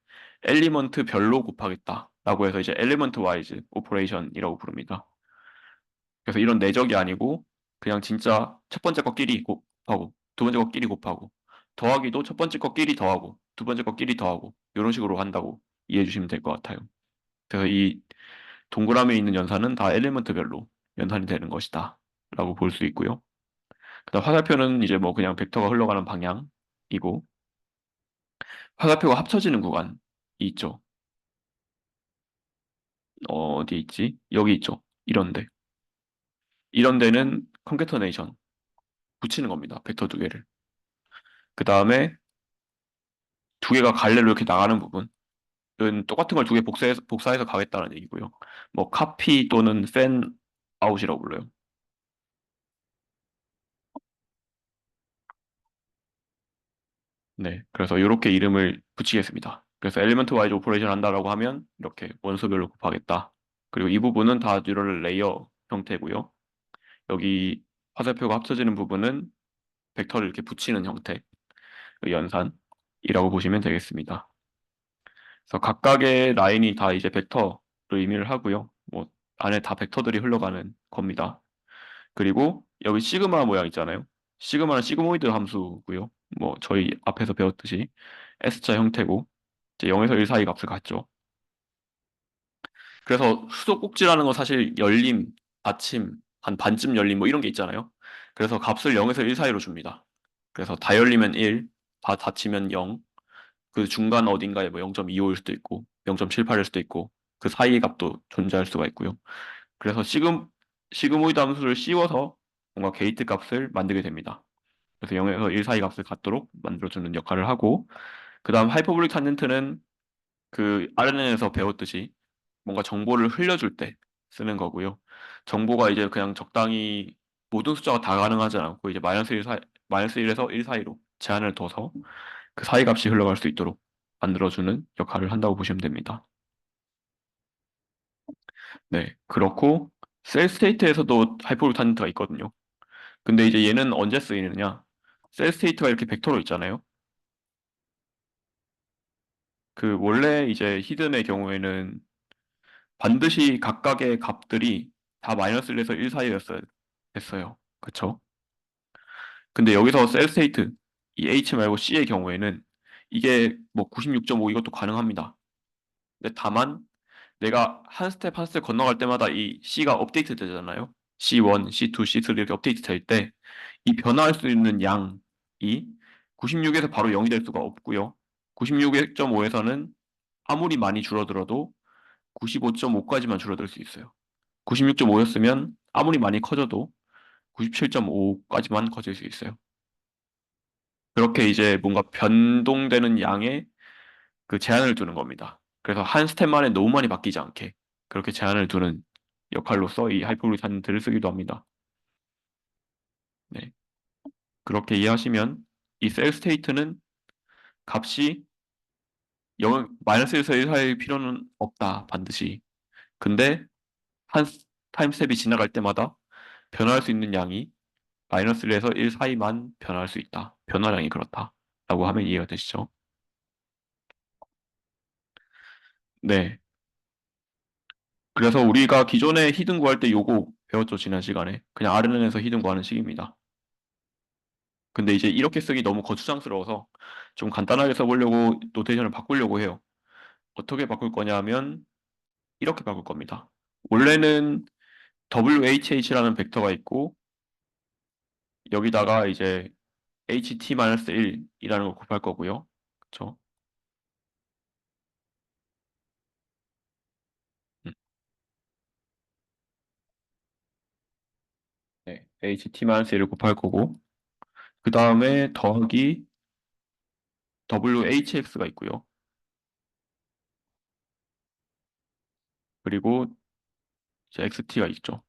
Speaker 1: 엘리먼트 별로 곱하겠다라고 해서 이제 엘리먼트 와이즈 오퍼레이션이라고 부릅니다. 그래서 이런 내적이 아니고 그냥 진짜 첫 번째 거끼리 곱하고 두 번째 거끼리 곱하고 더하기도 첫 번째 거끼리 더하고 두 번째 거끼리 더하고 이런 식으로 한다고 이해해 주시면 될 것 같아요. 그래서 이 동그라미에 있는 연산은 다 엘리먼트별로 연산이 되는 것이다 라고 볼 수 있고요. 그다음 화살표는 이제 뭐 그냥 벡터가 흘러가는 방향이고 화살표가 합쳐지는 구간이 있죠. 어디 있지? 여기 있죠. 이런 데는 컨캐터네이션 붙이는 겁니다. 벡터 두 개를. 그 다음에 두 개가 갈래로 이렇게 나가는 부분은 똑같은 걸 두 개 복사해서 가겠다는 얘기고요. 뭐 카피 또는 팬 아웃이라고 불러요. 네, 그래서 이렇게 이름을 붙이겠습니다. 그래서 엘리먼트 와이즈 오퍼레이션 한다라고 하면 이렇게 원소별로 곱하겠다. 그리고 이 부분은 다 뉴럴 레이어 형태고요. 여기 화살표가 합쳐지는 부분은 벡터를 이렇게 붙이는 형태, 그 연산이라고 보시면 되겠습니다. 그래서 각각의 라인이 다 이제 벡터를 의미를 하고요. 뭐 안에 다 벡터들이 흘러가는 겁니다. 그리고 여기 시그마 모양 있잖아요. 시그마는 시그모이드 함수고요. 뭐 저희 앞에서 배웠듯이 S자 형태고 이제 0에서 1 사이 값을 갖죠. 그래서 수도꼭지라는 건 사실 열림, 닫힘, 한 반쯤 열림 뭐 이런 게 있잖아요. 그래서 값을 0에서 1 사이로 줍니다. 그래서 다 열리면 1, 다 닫히면 0, 그 중간 어딘가에 뭐 0.25일 수도 있고 0.78일 수도 있고 그 사이의 값도 존재할 수가 있고요. 그래서 시그모이드 함수를 씌워서 뭔가 게이트 값을 만들게 됩니다. 그래서 0에서 1 사이 값을 갖도록 만들어주는 역할을 하고 그 다음 하이퍼볼릭 탄젠트는 그 RNN에서 배웠듯이 뭔가 정보를 흘려줄 때 쓰는 거고요. 정보가 이제 그냥 적당히 모든 숫자가 다 가능하지 않고 이제 마이너스 1에서 1 사이로 제한을 둬서 그 사이 값이 흘러갈 수 있도록 만들어주는 역할을 한다고 보시면 됩니다. 네, 그렇고 셀 스테이트에서도 하이퍼볼릭 탄젠트가 있거든요. 근데 이제 얘는 언제 쓰이느냐? 셀 스테이트가 이렇게 벡터로 있잖아요. 그 원래 이제 히든의 경우에는 반드시 각각의 값들이 다 마이너스 1에서 1 사이였어야 했어요. 그쵸? 근데 여기서 셀 스테이트, 이 H 말고 C의 경우에는 이게 뭐 96.5 이것도 가능합니다. 근데 다만 내가 한 스텝 한 스텝 건너갈 때마다 이 C가 업데이트 되잖아요. C1, C2, C3 이렇게 업데이트 될 때 이 변화할 수 있는 양이 96에서 바로 0이 될 수가 없고요. 96.5에서는 아무리 많이 줄어들어도 95.5까지만 줄어들 수 있어요. 96.5였으면 아무리 많이 커져도 97.5까지만 커질 수 있어요. 그렇게 이제 뭔가 변동되는 양에 그 제한을 두는 겁니다. 그래서 한 스텝 만에 너무 많이 바뀌지 않게 그렇게 제한을 두는 역할로서 이 하이퍼볼릭 탄젠트를 쓰기도 합니다. 네. 그렇게 이해하시면 이 셀 스테이트는 값이 0, 마이너스에서 1 사이일 필요는 없다, 반드시. 근데 한 타임 스텝이 지나갈 때마다 변화할 수 있는 양이 마이너스 1에서 1 사이만 변화할 수 있다. 변화량이 그렇다. 라고 하면 이해가 되시죠? 네. 그래서 우리가 기존에 히든 구할 때 요거 배웠죠, 지난 시간에. 그냥 RNN에서 히든 구하는 식입니다. 근데 이제 이렇게 쓰기 너무 거추장스러워서 좀 간단하게 써보려고 노테이션을 바꾸려고 해요. 어떻게 바꿀 거냐 하면 이렇게 바꿀 겁니다. 원래는 WHH라는 벡터가 있고 여기다가 이제 HT-1이라는 걸 곱할 거고요. 그쵸? 음, 네. HT-1을 곱할 거고 그 다음에 더하기 WHX가 있고요. 그리고 이제 XT가 있죠.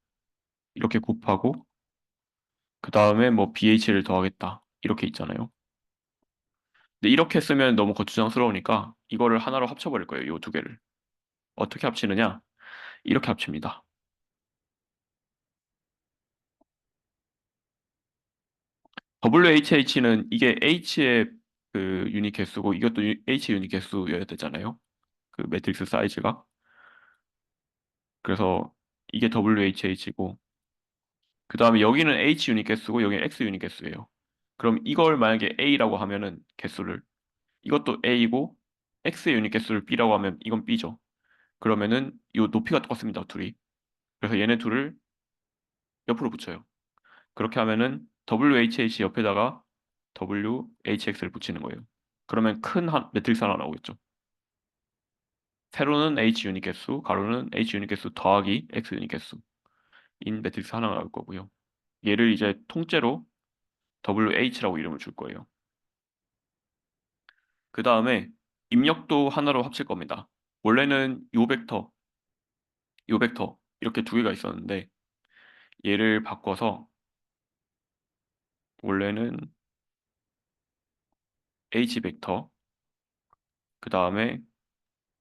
Speaker 1: 이렇게 곱하고 그 다음에 뭐 BH를 더하겠다. 이렇게 있잖아요. 근데 이렇게 쓰면 너무 거추장스러우니까 이거를 하나로 합쳐버릴 거예요. 이 두 개를. 어떻게 합치느냐? 이렇게 합칩니다. WHH는 이게 H의 그 유닛 개수고 이것도 H 유닛 개수여야 되잖아요. 그 매트릭스 사이즈가. 그래서 이게 WHH고 그 다음에 여기는 H 유닛 개수고 여기는 X 유닛 개수예요. 그럼 이걸 만약에 A라고 하면은 개수를 이것도 A고 X의 유닛 개수를 B라고 하면 이건 B죠. 그러면은 이 높이가 똑같습니다. 둘이. 그래서 얘네 둘을 옆으로 붙여요. 그렇게 하면은 WHH 옆에다가 WHX를 붙이는 거예요. 그러면 큰 매트릭스 하나 나오겠죠. 세로는 H 유닛 개수, 가로는 H 유닛 개수 더하기 X 유닛 개수인 매트릭스 하나 나올 거고요. 얘를 이제 통째로 WH라고 이름을 줄 거예요. 그 다음에 입력도 하나로 합칠 겁니다. 원래는 요 벡터 이렇게 두 개가 있었는데 얘를 바꿔서 원래는 H 벡터 그 다음에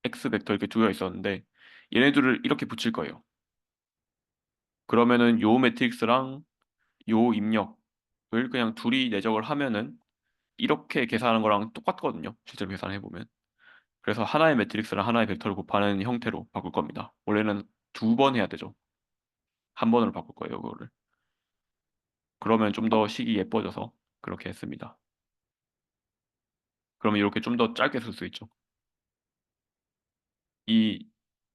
Speaker 1: X 벡터 이렇게 두 개가 있었는데 얘네들을 이렇게 붙일 거예요. 그러면은 요 매트릭스랑 요 입력을 그냥 둘이 내적을 하면은 이렇게 계산하는 거랑 똑같거든요. 실제로 계산해 보면. 그래서 하나의 매트릭스랑 하나의 벡터를 곱하는 형태로 바꿀 겁니다. 원래는 두 번 해야 되죠. 한 번으로 바꿀 거예요, 그거를. 그러면 좀 더 식이 예뻐져서 그렇게 했습니다. 그러면 이렇게 좀 더 짧게 쓸 수 있죠. 이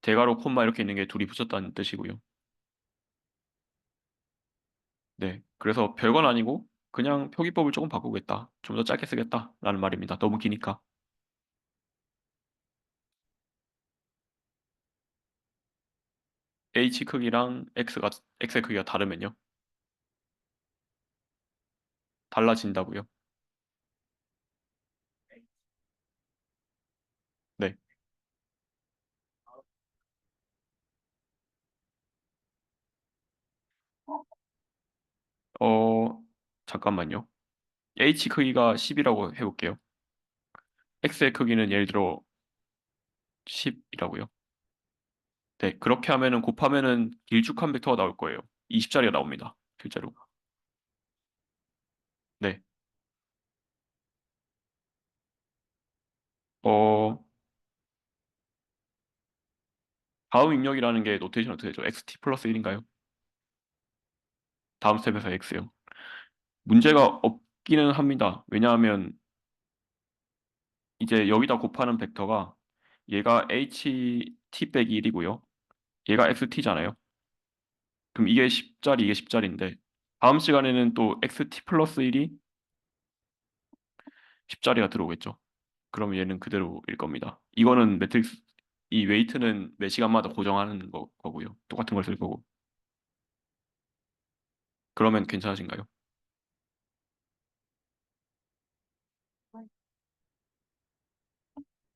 Speaker 1: 대괄호 콤마 이렇게 있는 게 둘이 붙였다는 뜻이고요. 네. 그래서 별건 아니고 그냥 표기법을 조금 바꾸겠다. 좀 더 짧게 쓰겠다라는 말입니다. 너무 기니까. H 크기랑 X의 크기가 다르면요. 달라진다고요. 네. 어, 잠깐만요. H 크기가 10이라고 해볼게요. X의 크기는 예를 들어 10이라고요. 네. 그렇게 하면은 곱하면은 길쭉한 벡터가 나올 거예요. 20자리가 나옵니다. 실제로. 네. 어, 다음 입력이라는 게 노테이션 어떻게 되죠? xt 플러스 1인가요? 다음 스텝에서 x요. 문제가 없기는 합니다. 왜냐하면 이제 여기다 곱하는 벡터가 얘가 ht 빼기 1이고요. 얘가 xt잖아요. 그럼 이게 10자리, 이게 10자리인데 다음 시간에는 또 xt 플러스 1이 10자리가 들어오겠죠. 그럼 얘는 그대로일 겁니다. 이거는 매트릭스 이 웨이트는 매 시간마다 고정하는 거고요. 똑같은 걸 쓸 거고. 그러면 괜찮으신가요?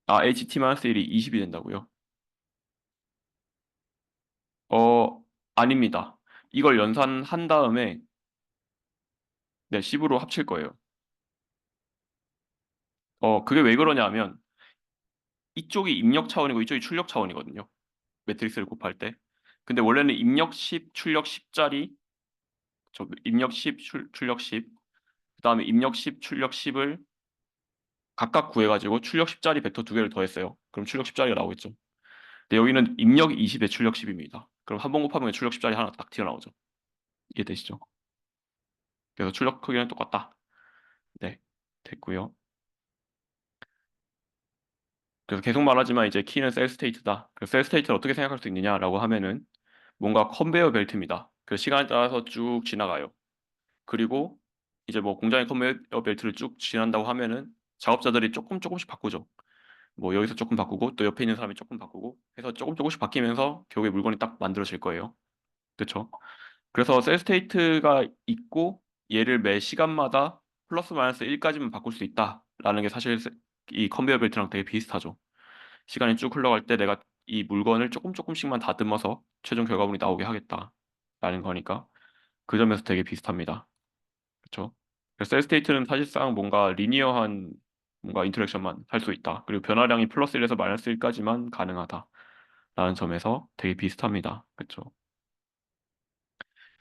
Speaker 1: 아, HT-1이 20이 된다고요? 어, 아닙니다. 이걸 연산한 다음에 네, 10으로 합칠 거예요. 그게 왜 그러냐 하면 이쪽이 입력 차원이고 이쪽이 출력 차원이거든요. 매트릭스를 곱할 때. 근데 원래는 입력 10, 출력 10짜리, 입력 10, 출력 10, 그다음에 입력 10, 출력 10을 각각 구해가지고 출력 10짜리 벡터 두 개를 더했어요. 그럼 출력 10짜리가 나오겠죠. 근데 여기는 입력 20에 출력 10입니다. 그럼 한 번 곱하면 출력 10짜리 하나 딱 튀어나오죠. 이해되시죠? 그래서 출력 크기는 똑같다. 네, 됐고요. 그래서 계속 말하지만 이제 키는 셀 스테이트다. 그래서 셀 스테이트를 어떻게 생각할 수 있느냐라고 하면은 뭔가 컨베이어 벨트입니다. 그 시간에 따라서 쭉 지나가요. 그리고 이제 뭐 공장의 컨베이어 벨트를 쭉 지난다고 하면은 작업자들이 조금 조금씩 바꾸죠. 뭐 여기서 조금 바꾸고 또 옆에 있는 사람이 조금 바꾸고 해서 조금 조금씩 바뀌면서 결국에 물건이 딱 만들어질 거예요. 그렇죠? 그래서 셀 스테이트가 있고 얘를 매 시간마다 플러스 마이너스 1까지만 바꿀 수 있다라는 게 사실 이 컨베이어 벨트랑 되게 비슷하죠. 시간이 쭉 흘러갈 때 내가 이 물건을 조금 조금씩만 다듬어서 최종 결과물이 나오게 하겠다라는 거니까 그 점에서 되게 비슷합니다. 그렇죠? 그래서 셀 스테이트는 사실상 뭔가 리니어한 뭔가 인터랙션만 할 수 있다. 그리고 변화량이 플러스 1에서 마이너스 1까지만 가능하다라는 점에서 되게 비슷합니다. 그렇죠?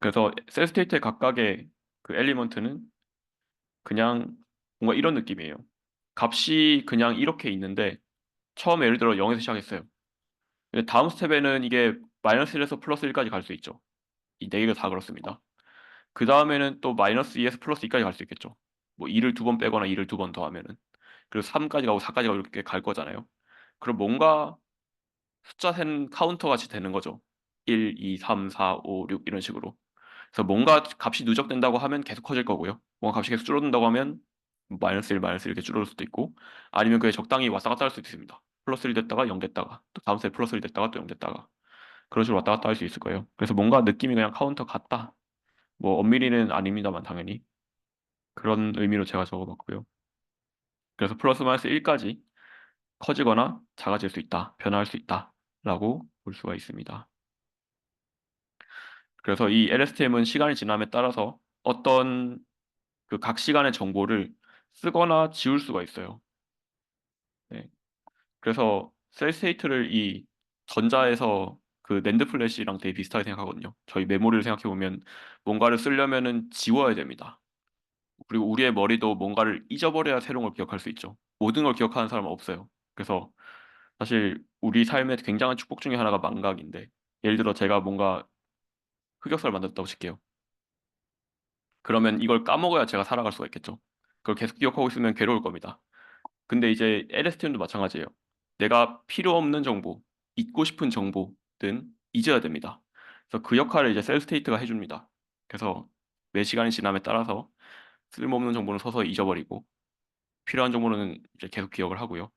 Speaker 1: 그래서 셀 스테이트의 각각의 그 엘리먼트는 그냥 뭔가 이런 느낌이에요. 값이 그냥 이렇게 있는데 처음에 예를 들어 0에서 시작했어요. 근데 다음 스텝에는 이게 마이너스 1에서 플러스 1까지 갈 수 있죠. 이 네 개가 다 그렇습니다. 그 다음에는 또 마이너스 2에서 플러스 2까지 갈 수 있겠죠. 뭐 2를 두 번 빼거나 2를 두 번 더하면은. 그리고 3까지 가고 4까지 가고 이렇게 갈 거잖아요. 그럼 뭔가 숫자 센 카운터 같이 되는 거죠. 1, 2, 3, 4, 5, 6 이런 식으로. 그래서 뭔가 값이 누적된다고 하면 계속 커질 거고요. 뭔가 값이 계속 줄어든다고 하면 마이너스 1, 마이너스 1 이렇게 줄어들 수도 있고 아니면 그게 적당히 왔다 갔다 할 수도 있습니다. 플러스 1 됐다가 0 됐다가 또 다음 셀 플러스 1 됐다가 또 0 됐다가 그런 식으로 왔다 갔다 할 수 있을 거예요. 그래서 뭔가 느낌이 그냥 카운터 같다. 뭐 엄밀히는 아닙니다만 당연히 그런 의미로 제가 적어봤고요. 그래서 플러스 마이너스 1까지 커지거나 작아질 수 있다, 변화할 수 있다라고 볼 수가 있습니다. 그래서 이 LSTM은 시간이 지남에 따라서 어떤 그 각 시간의 정보를 쓰거나 지울 수가 있어요. 네. 그래서 셀 스테이트를 이 전자에서 그 낸드 플래시랑 되게 비슷하게 생각하거든요. 저희 메모리를 생각해 보면 뭔가를 쓰려면은 지워야 됩니다. 그리고 우리의 머리도 뭔가를 잊어버려야 새로운 걸 기억할 수 있죠. 모든 걸 기억하는 사람은 없어요. 그래서 사실 우리 삶의 굉장한 축복 중에 하나가 망각인데 예를 들어 제가 뭔가 흑역사를 만들었다고 칠게요. 그러면 이걸 까먹어야 제가 살아갈 수가 있겠죠. 그걸 계속 기억하고 있으면 괴로울 겁니다. 근데 이제 LSTM도 마찬가지예요. 내가 필요 없는 정보, 잊고 싶은 정보든 잊어야 됩니다. 그래서 그 역할을 이제 셀스테이트가 해줍니다. 그래서 몇 시간이 지남에 따라서 쓸모없는 정보는 서서히 잊어버리고 필요한 정보는 이제 계속 기억을 하고요.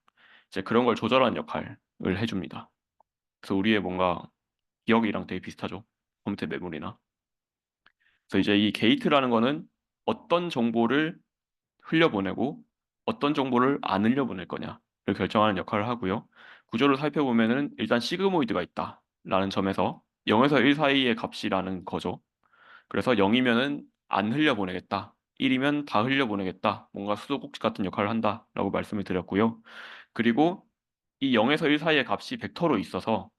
Speaker 1: 이제 그런 걸 조절하는 역할을 해줍니다. 그래서 우리의 뭔가 기억이랑 되게 비슷하죠. 컴퓨터 메모리나. 그래서 이제 이 게이트라는 거는 어떤 정보를 흘려보내고 어떤 정보를 안 흘려보낼 거냐를 결정하는 역할을 하고요. 구조를 살펴보면은 일단 시그모이드가 있다라는 점에서 0에서 1 사이의 값이라는 거죠. 그래서 0이면은 안 흘려보내겠다. 1이면 다 흘려보내겠다. 뭔가 수도꼭지 같은 역할을 한다라고 말씀을 드렸고요. 그리고 이 0에서 1 사이의 값이 벡터로 있어서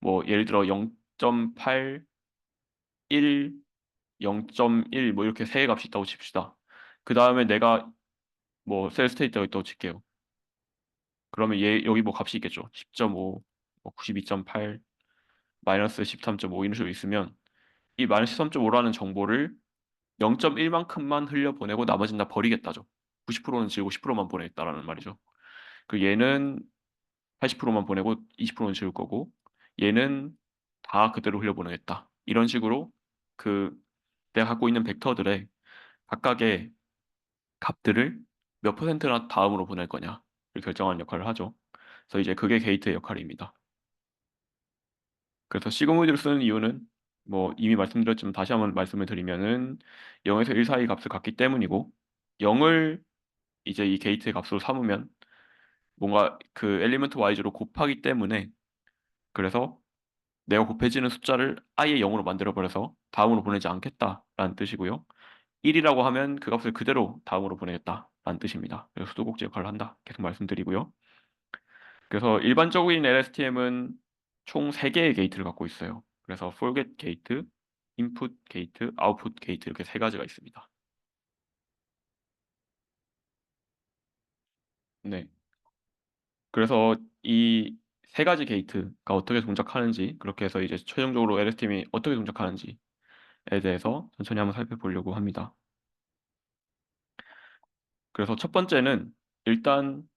Speaker 1: 뭐 예를 들어 0.8, 1, 0.1 뭐 이렇게 세 값이 있다고 칩시다. 그 다음에 내가 뭐 셀 스테이트가 있다고 칠게요. 그러면 얘 여기 뭐 값이 있겠죠. 10.5, 뭐 92.8, 마이너스 13.5 이런 식으로 있으면 이 마이너스 13.5라는 정보를 0.1만큼만 흘려보내고 나머지는 다 버리겠다죠. 90%는 지우고 10%만 보내겠다라는 말이죠. 그 얘는 80%만 보내고 20%는 지울 거고 얘는 다 그대로 흘려보내겠다. 이런 식으로 그 내가 갖고 있는 벡터들의 각각의 값들을 몇 퍼센트나 다음으로 보낼 거냐를 결정하는 역할을 하죠. 그래서 이제 그게 게이트의 역할입니다. 그래서 시그모이드를 쓰는 이유는 뭐 이미 말씀드렸지만 다시 한번 말씀을 드리면은 0에서 1 사이 값을 갖기 때문이고 0을 이제 이 게이트의 값으로 삼으면 뭔가 그 엘리먼트 와이즈로 곱하기 때문에 그래서 내가 곱해지는 숫자를 아예 0으로 만들어 버려서 다음으로 보내지 않겠다라는 뜻이고요. 1이라고 하면 그 값을 그대로 다음으로 보내겠다라는 뜻입니다. 그래서 수도꼭지 역할을 한다. 계속 말씀드리고요. 그래서 일반적인 LSTM은 총 3개의 게이트를 갖고 있어요. 그래서 forget 게이트, input 게이트, output 게이트 이렇게 세 가지가 있습니다. 네. 그래서 이 세 가지 게이트가 어떻게 동작하는지 그렇게 해서 이제 최종적으로 LSTM이 어떻게 동작하는지에 대해서 천천히 한번 살펴보려고 합니다. 그래서 첫 번째는 일단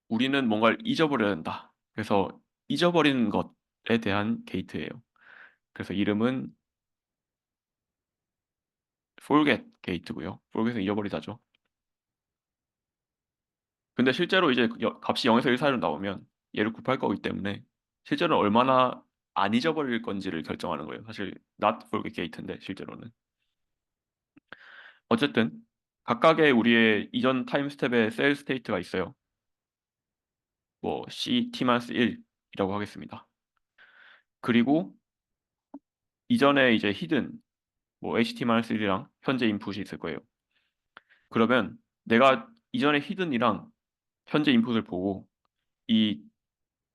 Speaker 1: 우리는 뭔가를 잊어버려야 한다. 그래서 잊어버리는 것에 대한 게이트예요. 그래서 이름은 forget 게이트고요. forget은 잊어버리다죠. 근데 실제로 이제 값이 0에서 1 사이로 나오면 얘를 곱할 거기 때문에 실제로 얼마나 안 잊어버릴 건지를 결정하는 거예요. 사실 not forget gate인데 실제로는. 어쨌든 각각의 우리의 이전 타임 스텝의 셀 스테이트가 있어요. 뭐 C t-1이라고 하겠습니다. 그리고 이전에 이제 히든 뭐 HT-1이랑 현재 인풋이 있을 거예요. 그러면 내가 이전에 히든이랑 현재 인풋을 보고 이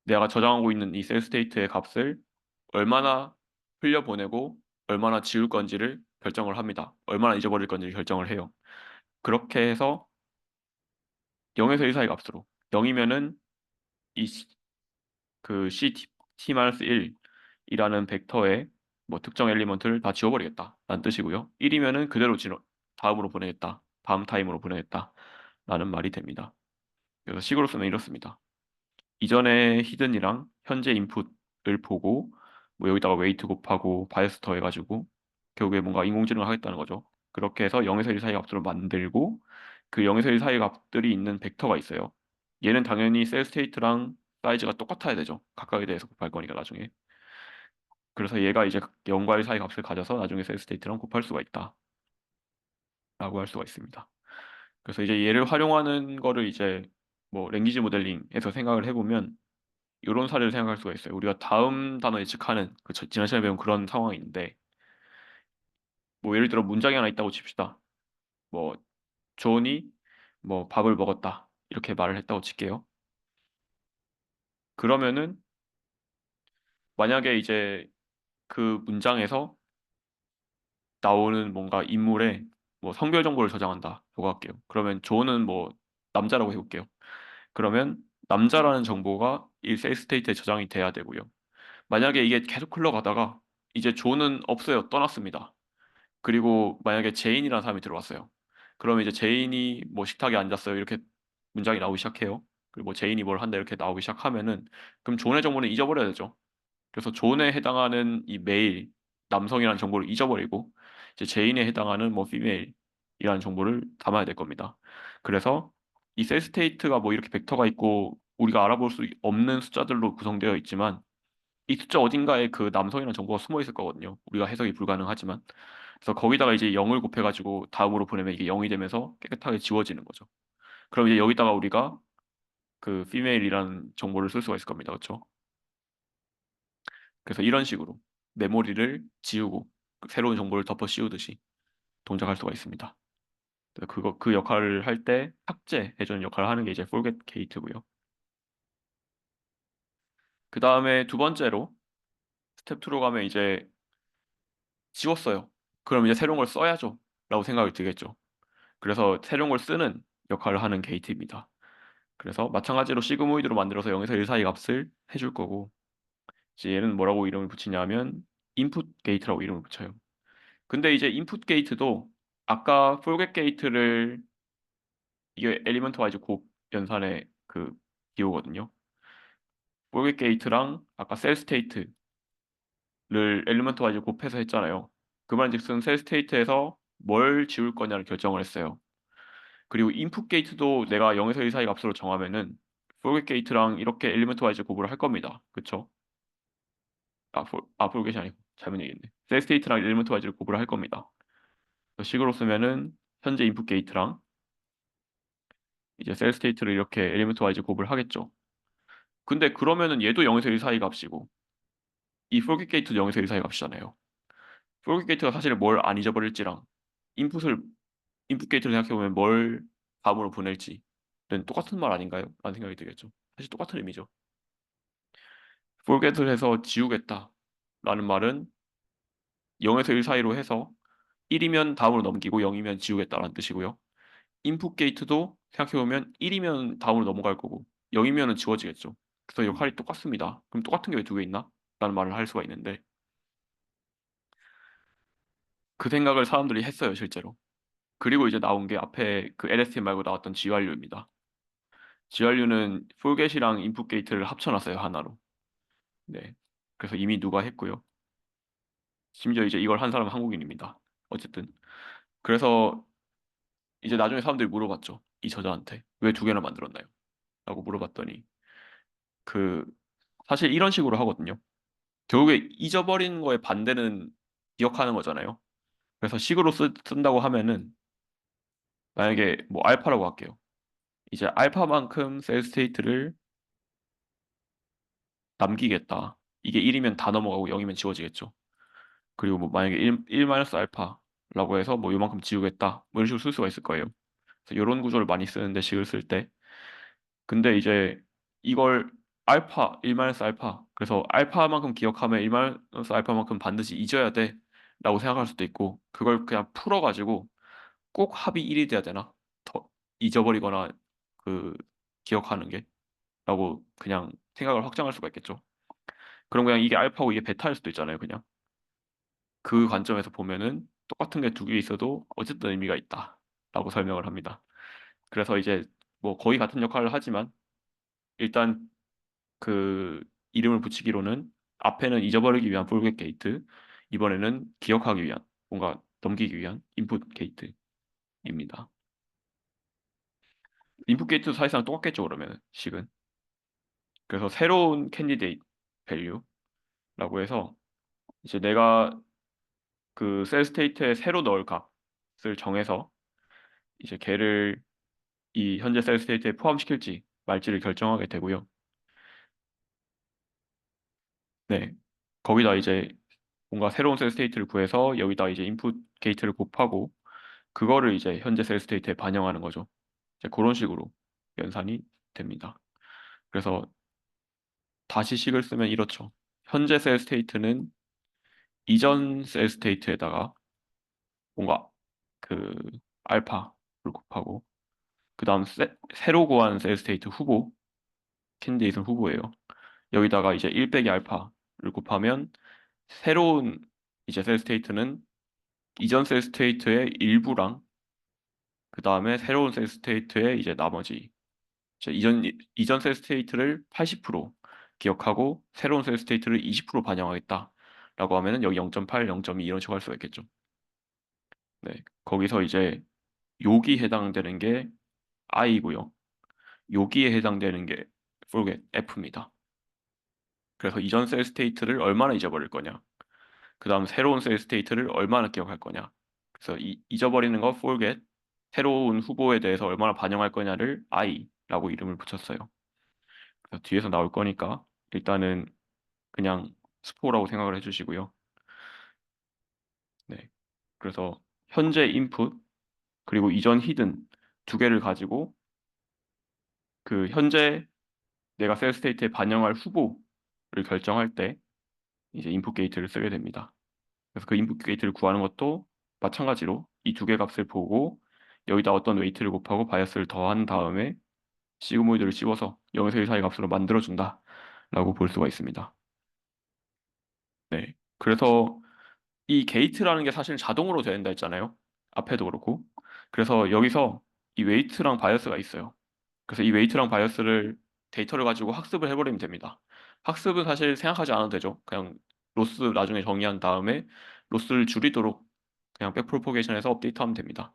Speaker 1: 내가 저장하고 있는 이 셀 스테이트의 값을 얼마나 흘려보내고 얼마나 지울 건지를 결정을 합니다. 얼마나 잊어버릴 건지를 결정을 해요. 그렇게 해서 0에서 1 사이 값으로 0이면은 이 그 ct-1이라는 벡터의 뭐 특정 엘리먼트를 다 지워버리겠다라는 뜻이고요. 1이면은 그대로 다음으로 보내겠다. 다음 타임으로 보내겠다라는 말이 됩니다. 그래서 식으로 쓰면 이렇습니다. 이전의 히든이랑 현재 인풋을 보고 뭐 여기다가 웨이트 곱하고 바이어스 더해가지고 결국에 뭔가 인공지능을 하겠다는 거죠. 그렇게 해서 0에서 1 사이 값으로 만들고 그 0에서 1 사이 값들이 있는 벡터가 있어요. 얘는 당연히 셀 스테이트랑 사이즈가 똑같아야 되죠. 각각에 대해서 곱할 거니까 나중에. 그래서 얘가 이제 0과 1 사이 값을 가져서 나중에 셀 스테이트랑 곱할 수가 있다라고 할 수가 있습니다. 그래서 이제 얘를 활용하는 거를 이제 뭐 랭귀지 모델링에서 생각을 해보면 이런 사례를 생각할 수가 있어요. 우리가 다음 단어 예측하는 그 지난 시간에 배운 그런 상황인데 뭐 예를 들어 문장이 하나 있다고 칩시다. 뭐 존이 뭐 밥을 먹었다 이렇게 말을 했다고 칠게요. 그러면은 만약에 이제 그 문장에서 나오는 뭔가 인물의 뭐 성별 정보를 저장한다라고 할게요. 그러면 존은 뭐 남자라고 해볼게요. 그러면 남자라는 정보가 이 세이프 스테이트에 저장이 돼야 되고요. 만약에 이게 계속 흘러가다가 이제 존은 없어요. 떠났습니다. 그리고 만약에 제인이라는 사람이 들어왔어요. 그러면 이제 제인이 뭐 식탁에 앉았어요. 이렇게 문장이 나오기 시작해요. 그리고 뭐 제인이 뭘 한다 이렇게 나오기 시작하면은 그럼 존의 정보는 잊어버려야 되죠. 그래서 존에 해당하는 이 메일, 남성이라는 정보를 잊어버리고 이제 제인에 해당하는 뭐 피메일이라는 정보를 담아야 될 겁니다. 그래서 이 셀 스테이트가 뭐 이렇게 벡터가 있고 우리가 알아볼 수 없는 숫자들로 구성되어 있지만 이 숫자 어딘가에 그 남성이라는 정보가 숨어 있을 거거든요. 우리가 해석이 불가능하지만. 그래서 거기다가 이제 0을 곱해가지고 다음으로 보내면 이게 0이 되면서 깨끗하게 지워지는 거죠. 그럼 이제 여기다가 우리가 그 female이라는 정보를 쓸 수가 있을 겁니다. 그렇죠? 그래서 이런 식으로 메모리를 지우고 그 새로운 정보를 덮어 씌우듯이 동작할 수가 있습니다. 그래서 그 역할을 할 때 삭제해주는 역할을 하는 게 이제 forget gate고요. 그 다음에 두 번째로 스텝 2로 가면 이제 지웠어요. 그럼 이제 새로운 걸 써야죠. 라고 생각이 들겠죠. 그래서 새로운 걸 쓰는 역할을 하는 게이트입니다. 그래서 마찬가지로 시그모이드로 만들어서 0에서 1 사이 값을 해줄 거고 이제 얘는 뭐라고 이름을 붙이냐면 인풋 게이트라고 이름을 붙여요. 근데 이제 인풋 게이트도 아까 forget 게이트를 이게 엘리먼트 와이즈 곱 연산의 그 기호거든요. forget 게이트랑 아까 셀 스테이트를 엘리먼트 와이즈 곱해서 했잖아요. 그 말인즉슨 셀 스테이트에서 뭘 지울 거냐를 결정을 했어요. 그리고 인풋 게이트도 내가 0에서 1 사이 값으로 정하면은 forget 게이트랑 이렇게 엘리먼트 와이즈 곱을 할 겁니다. 그쵸? forget이 아니고 잘못 얘기했네. 셀 스테이트랑 엘리먼트 와이즈를 곱을 할 겁니다. 식으로 쓰면은 현재 인풋 게이트랑 이제 셀 스테이트를 이렇게 엘리먼트 와이즈 곱을 하겠죠. 근데 그러면은 얘도 0에서 1 사이 값이고 이 forget 게이트도 0에서 1 사이 값이잖아요. forget 게이트가 사실 뭘 안 잊어버릴지랑 인풋을 인풋 게이트를 생각해보면 뭘 다음으로 보낼지는 똑같은 말 아닌가요? 라는 생각이 들겠죠. 사실 똑같은 의미죠. forget을 해서 지우겠다 라는 말은 0에서 1 사이로 해서 1이면 다음으로 넘기고 0이면 지우겠다라는 뜻이고요. 인풋 게이트도 생각해보면 1이면 다음으로 넘어갈 거고 0이면은 지워지겠죠. 그래서 역할이 똑같습니다. 그럼 똑같은 게 왜 두 개 있나? 라는 말을 할 수가 있는데 그 생각을 사람들이 했어요, 실제로. 그리고 이제 나온 게 앞에 그 LSTM 말고 나왔던 GRU입니다. GRU는 forget이랑 input 게이트를 합쳐놨어요, 하나로. 네. 그래서 이미 누가 했고요. 심지어 이제 이걸 한 사람은 한국인입니다. 어쨌든. 그래서 이제 나중에 사람들이 물어봤죠. 이 저자한테. 왜 두 개나 만들었나요? 라고 물어봤더니 그 사실 이런 식으로 하거든요. 결국에 잊어버린 거의 반대는 기억하는 거잖아요. 그래서 식으로 쓴다고 하면은 만약에 뭐 알파라고 할게요. 이제 알파만큼 셀 스테이트를 남기겠다. 이게 1이면 다 넘어가고 0이면 지워지겠죠. 그리고 뭐 만약에 1 마이너스 알파라고 해서 뭐 요만큼 지우겠다. 뭐 이런 식으로 쓸 수가 있을 거예요. 그래서 이런 구조를 많이 쓰는데 식을 쓸 때. 근데 이제 이걸 알파, 1 마이너스 알파. 그래서 알파만큼 기억하면 1 마이너스 알파만큼 반드시 잊어야 돼. 라고 생각할 수도 있고 그걸 그냥 풀어가지고 꼭 합이 1이 돼야 되나? 더 잊어버리거나 그 기억하는 게 라고 그냥 생각을 확장할 수가 있겠죠. 그럼 그냥 이게 알파고 이게 베타일 수도 있잖아요, 그냥. 그 관점에서 보면은 똑같은 게 두 개 있어도 어쨌든 의미가 있다. 라고 설명을 합니다. 그래서 이제 뭐 거의 같은 역할을 하지만 일단 그 이름을 붙이기로는 앞에는 잊어버리기 위한 forget 게이트, 이번에는 기억하기 위한 뭔가 넘기기 위한 input 게이트입니다. input 게이트도 사실상 똑같겠죠, 그러면 식은. 그래서 새로운 candidate value라고 해서 이제 내가 그 셀 스테이트에 새로 넣을 값을 정해서 이제 걔를 이 현재 셀 스테이트에 포함시킬지 말지를 결정하게 되고요. 네. 거기다 이제 뭔가 새로운 셀 스테이트를 구해서 여기다 이제 인풋 게이트를 곱하고 그거를 이제 현재 셀 스테이트에 반영하는 거죠. 이제 그런 식으로 연산이 됩니다. 그래서 다시 식을 쓰면 이렇죠. 현재 셀 스테이트는 이전 셀 스테이트에다가 뭔가 그 알파를 곱하고 그 다음 새로 구한 셀 스테이트 후보 캔디데이트는 후보예요. 여기다가 이제 1 빼기 알파를 곱하면 새로운 이제 셀 스테이트는 이전 셀 스테이트의 일부랑 그 다음에 새로운 셀 스테이트의 이제 나머지 이제 이전 셀 스테이트를 80% 기억하고 새로운 셀 스테이트를 20% 반영하겠다라고 하면은 여기 0.8, 0.2 이런 식으로 할 수가 있겠죠. 네. 거기서 이제 여기 해당되는 게 I고요. 여기에 해당되는 게 forget F입니다. 그래서 이전 셀 스테이트를 얼마나 잊어버릴 거냐. 그 다음 새로운 셀 스테이트를 얼마나 기억할 거냐. 그래서 잊어버리는 거 forget, 새로운 후보에 대해서 얼마나 반영할 거냐를 I라고 이름을 붙였어요. 그래서 뒤에서 나올 거니까 일단은 그냥 스포라고 생각을 해주시고요. 네. 그래서 현재 인풋 그리고 이전 히든 두 개를 가지고 그 현재 내가 셀 스테이트에 반영할 후보를 결정할 때 이제 인풋 게이트를 쓰게 됩니다. 그래서 그 인풋 게이트를 구하는 것도 마찬가지로 이 두 개 값을 보고 여기다 어떤 웨이트를 곱하고 바이어스를 더한 다음에 시그모이드를 씌워서 0에서 1 사이 값으로 만들어준다 라고 볼 수가 있습니다. 네. 그래서 이 게이트라는 게 사실 자동으로 된다 했잖아요. 앞에도 그렇고. 그래서 여기서 이 웨이트랑 바이어스가 있어요. 그래서 이 웨이트랑 바이어스를 데이터를 가지고 학습을 해버리면 됩니다. 학습은 사실 생각하지 않아도 되죠. 그냥 로스 나중에 정의한 다음에 로스를 줄이도록 그냥 백프로포게이션해서 업데이트하면 됩니다.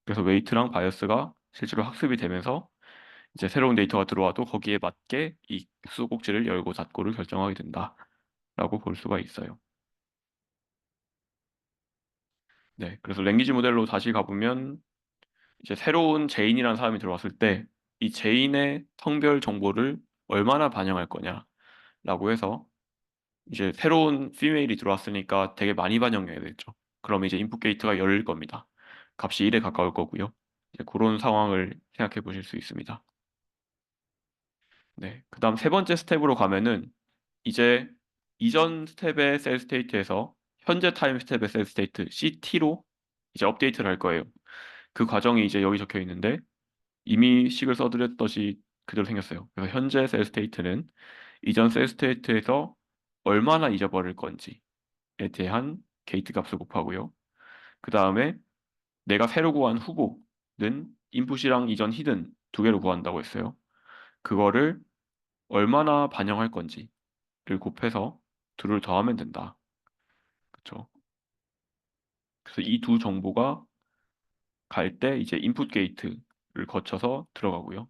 Speaker 1: 그래서 웨이트랑 바이어스가 실제로 학습이 되면서 이제 새로운 데이터가 들어와도 거기에 맞게 이 수도꼭지를 열고 닫고를 결정하게 된다라고 볼 수가 있어요. 네, 그래서 랭귀지 모델로 다시 가보면 이제 새로운 제인이라는 사람이 들어왔을 때 이 제인의 성별 정보를 얼마나 반영할 거냐라고 해서 이제 새로운 피메일이 들어왔으니까 되게 많이 반영해야 되겠죠. 그럼 이제 인풋 게이트가 열릴 겁니다. 값이 1에 가까울 거고요. 이제 그런 상황을 생각해 보실 수 있습니다. 네, 그다음 세 번째 스텝으로 가면은 이제 이전 스텝의 셀 스테이트에서 현재 타임 스텝의 셀 스테이트 CT로 이제 업데이트를 할 거예요. 그 과정이 이제 여기 적혀 있는데 이미 식을 써드렸듯이 그대로 생겼어요. 그래서 현재 셀 스테이트는 이전 셀 스테이트에서 얼마나 잊어버릴 건지에 대한 게이트 값을 곱하고요. 그 다음에 내가 새로 구한 후보는 인풋이랑 이전 히든 두 개로 구한다고 했어요. 그거를 얼마나 반영할 건지를 곱해서 둘을 더하면 된다. 그렇죠? 그래서 이 두 정보가 갈 때 이제 인풋 게이트를 거쳐서 들어가고요.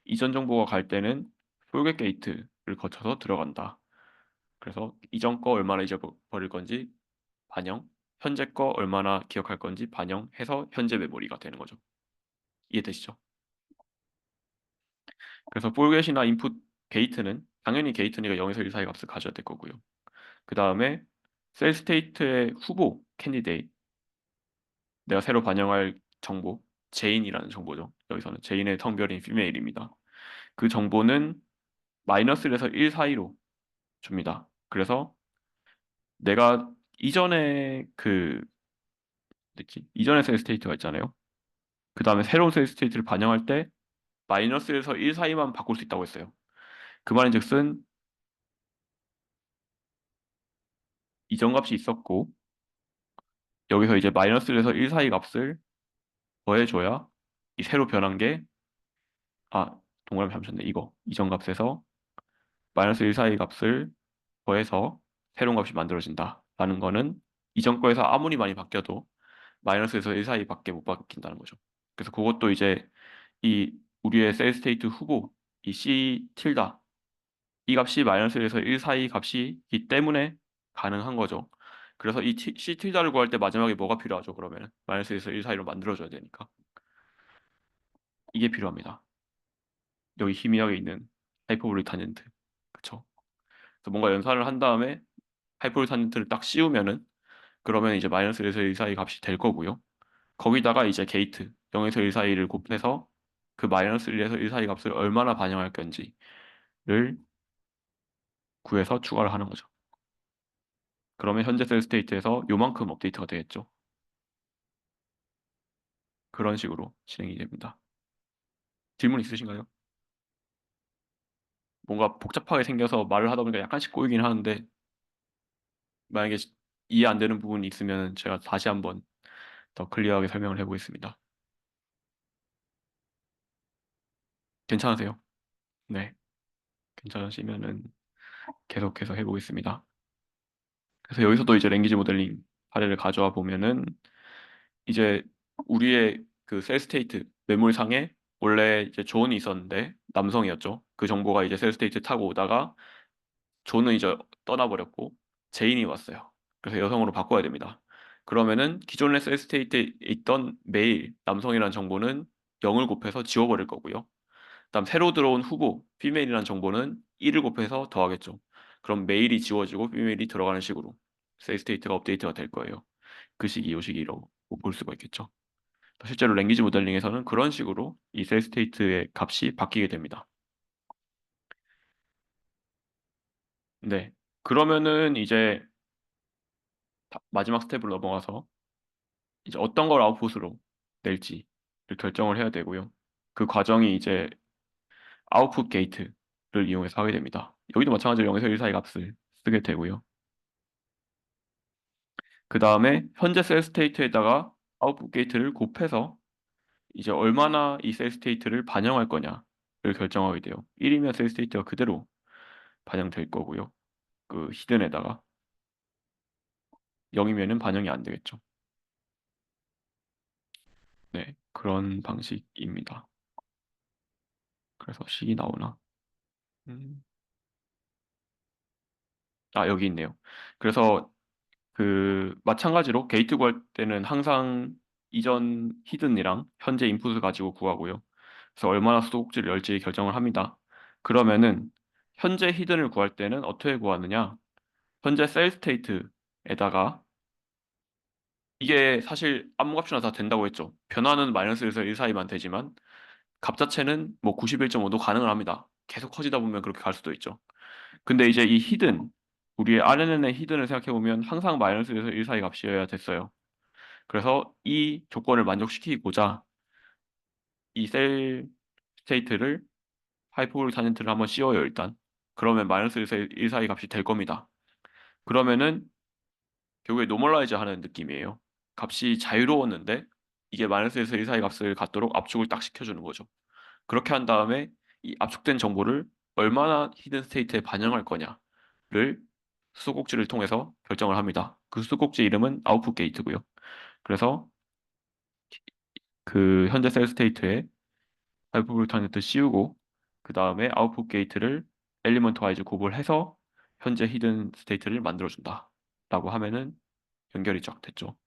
Speaker 1: 이전 정보가 갈 때는 폴겟 게이트를 거쳐서 들어간다. 그래서 이전 거 얼마나 잊어버릴 건지 반영, 현재 거 얼마나 기억할 건지 반영해서 현재 메모리가 되는 거죠. 이해되시죠? 그래서 폴겟이나 인풋 게이트는 당연히 게이트니까 0에서 1 사이 값을 가져야 될 거고요. 그 다음에 셀 스테이트의 후보 캔디데이트, 내가 새로 반영할 정보, 제인이라는 정보죠. 여기서는 제인의 성별인 피메일입니다. 그 정보는 마이너스 1에서 1 사이로 줍니다. 그래서 내가 이전에 그 뭐지? 이전에 셀 스테이트가 있잖아요. 그 다음에 새로운 셀 스테이트를 반영할 때 마이너스에서 1 사이만 바꿀 수 있다고 했어요. 그 말인즉슨 이전 값이 있었고 여기서 이제 마이너스에서 1 사이 값을 더해줘야 이 새로 변한 게 동그라미 잠셨네. 이거 이전 값에서 마이너스 1 사이 값을 더해서 새로운 값이 만들어진다라는 거는 이전 거에서 아무리 많이 바뀌어도 마이너스에서 1 사이밖에 못 바뀐다는 거죠. 그래서 그것도 이제 이 우리의 셀 스테이트 후보 이 C 틸다 이 값이 마이너스 1에서 1 사이 값이기 때문에 가능한 거죠. 그래서 이 C 틸다를 구할 때 마지막에 뭐가 필요하죠? 그러면 마이너스 1에서 1 사이로 만들어줘야 되니까 이게 필요합니다. 여기 희미하게 있는 하이퍼볼릭 탄젠트. 그쵸? 그래서 뭔가 연산을 한 다음에 하이퍼볼릭 탄젠트를 딱 씌우면은 그러면 이제 마이너스 1에서 1 사이 값이 될 거고요. 거기다가 이제 게이트 0에서 1 사이를 곱해서 그 마이너스 1에서 1 사이 값을 얼마나 반영할 건지를 구해서 추가를 하는 거죠. 그러면 현재 셀 스테이트에서 요만큼 업데이트가 되겠죠. 그런 식으로 진행이 됩니다. 질문 있으신가요? 뭔가 복잡하게 생겨서 말을 하다 보니까 약간씩 꼬이긴 하는데 만약에 이해 안 되는 부분이 있으면 제가 다시 한번 더 클리어하게 설명을 해보겠습니다. 괜찮으세요? 네, 괜찮으시면은 계속해서 해보겠습니다. 그래서 여기서도 이제 랭귀지 모델링 사례를 가져와 보면은 이제 우리의 그 셀 스테이트 메모리상에 원래 이제 존이 있었는데 남성이었죠. 그 정보가 이제 셀 스테이트 타고 오다가 존은 이제 떠나버렸고 제인이 왔어요. 그래서 여성으로 바꿔야 됩니다. 그러면은 기존의 셀 스테이트에 있던 메일 남성이라는 정보는 0을 곱해서 지워버릴 거고요. 그다음 새로 들어온 후보 피메일이라는 정보는 1을 곱해서 더하겠죠. 그럼 메일이 지워지고 피메일이 들어가는 식으로 셀 스테이트가 업데이트가 될 거예요. 그 시기, 요 시기라고 볼 수가 있겠죠. 실제로 랭귀지 모델링에서는 그런 식으로 이 셀 스테이트의 값이 바뀌게 됩니다. 네. 그러면은 이제 마지막 스텝으로 넘어가서 이제 어떤 걸 아웃풋으로 낼지를 결정을 해야 되고요. 그 과정이 이제 아웃풋 게이트를 이용해서 하게 됩니다. 여기도 마찬가지로 0에서 1 사이 값을 쓰게 되고요. 그 다음에 현재 셀 스테이트에다가 아웃풋 게이트를 곱해서 이제 얼마나 이 셀 스테이트를 반영할 거냐를 결정하게 돼요. 1이면 셀 스테이트가 그대로 반영될 거고요. 그 히든에다가 0이면은 반영이 안 되겠죠. 네, 그런 방식입니다. 그래서 식이 나오나? 음. 아, 여기 있네요. 그래서 그 마찬가지로 게이트 구할 때는 항상 이전 히든이랑 현재 인풋을 가지고 구하고요. 그래서 얼마나 수도꼭지를 열지 결정을 합니다. 그러면은 현재 히든을 구할 때는 어떻게 구하느냐? 현재 셀 스테이트에다가 이게 사실 아무 값이나 다 된다고 했죠. 변화는 마이너스에서 1 사이만 되지만 값 자체는 뭐 91.5도 가능을 합니다. 계속 커지다 보면 그렇게 갈 수도 있죠. 근데 이제 이 히든, 우리의 RNN의 히든을 생각해보면 항상 마이너스에서 1 사이 값이어야 됐어요. 그래서 이 조건을 만족시키고자 이 셀 스테이트를 하이퍼볼릭 탄젠트를 한번 씌워요, 일단. 그러면 마이너스에서 1 사이 값이 될 겁니다. 그러면은 결국에 노멀라이즈 하는 느낌이에요. 값이 자유로웠는데 이게 마이너스에서 1 사이 값을 갖도록 압축을 딱 시켜주는 거죠. 그렇게 한 다음에 이 압축된 정보를 얼마나 히든 스테이트에 반영할 거냐를 수도꼭지를 통해서 결정을 합니다. 그 수도꼭지 이름은 아웃풋 게이트고요. 그래서 그 현재 셀 스테이트에 하이퍼볼릭 탄젠트 씌우고 그 다음에 아웃풋 게이트를 엘리먼트 와이즈 곱을 해서 현재 히든 스테이트를 만들어준다 라고 하면은 연결이 쫙 됐죠.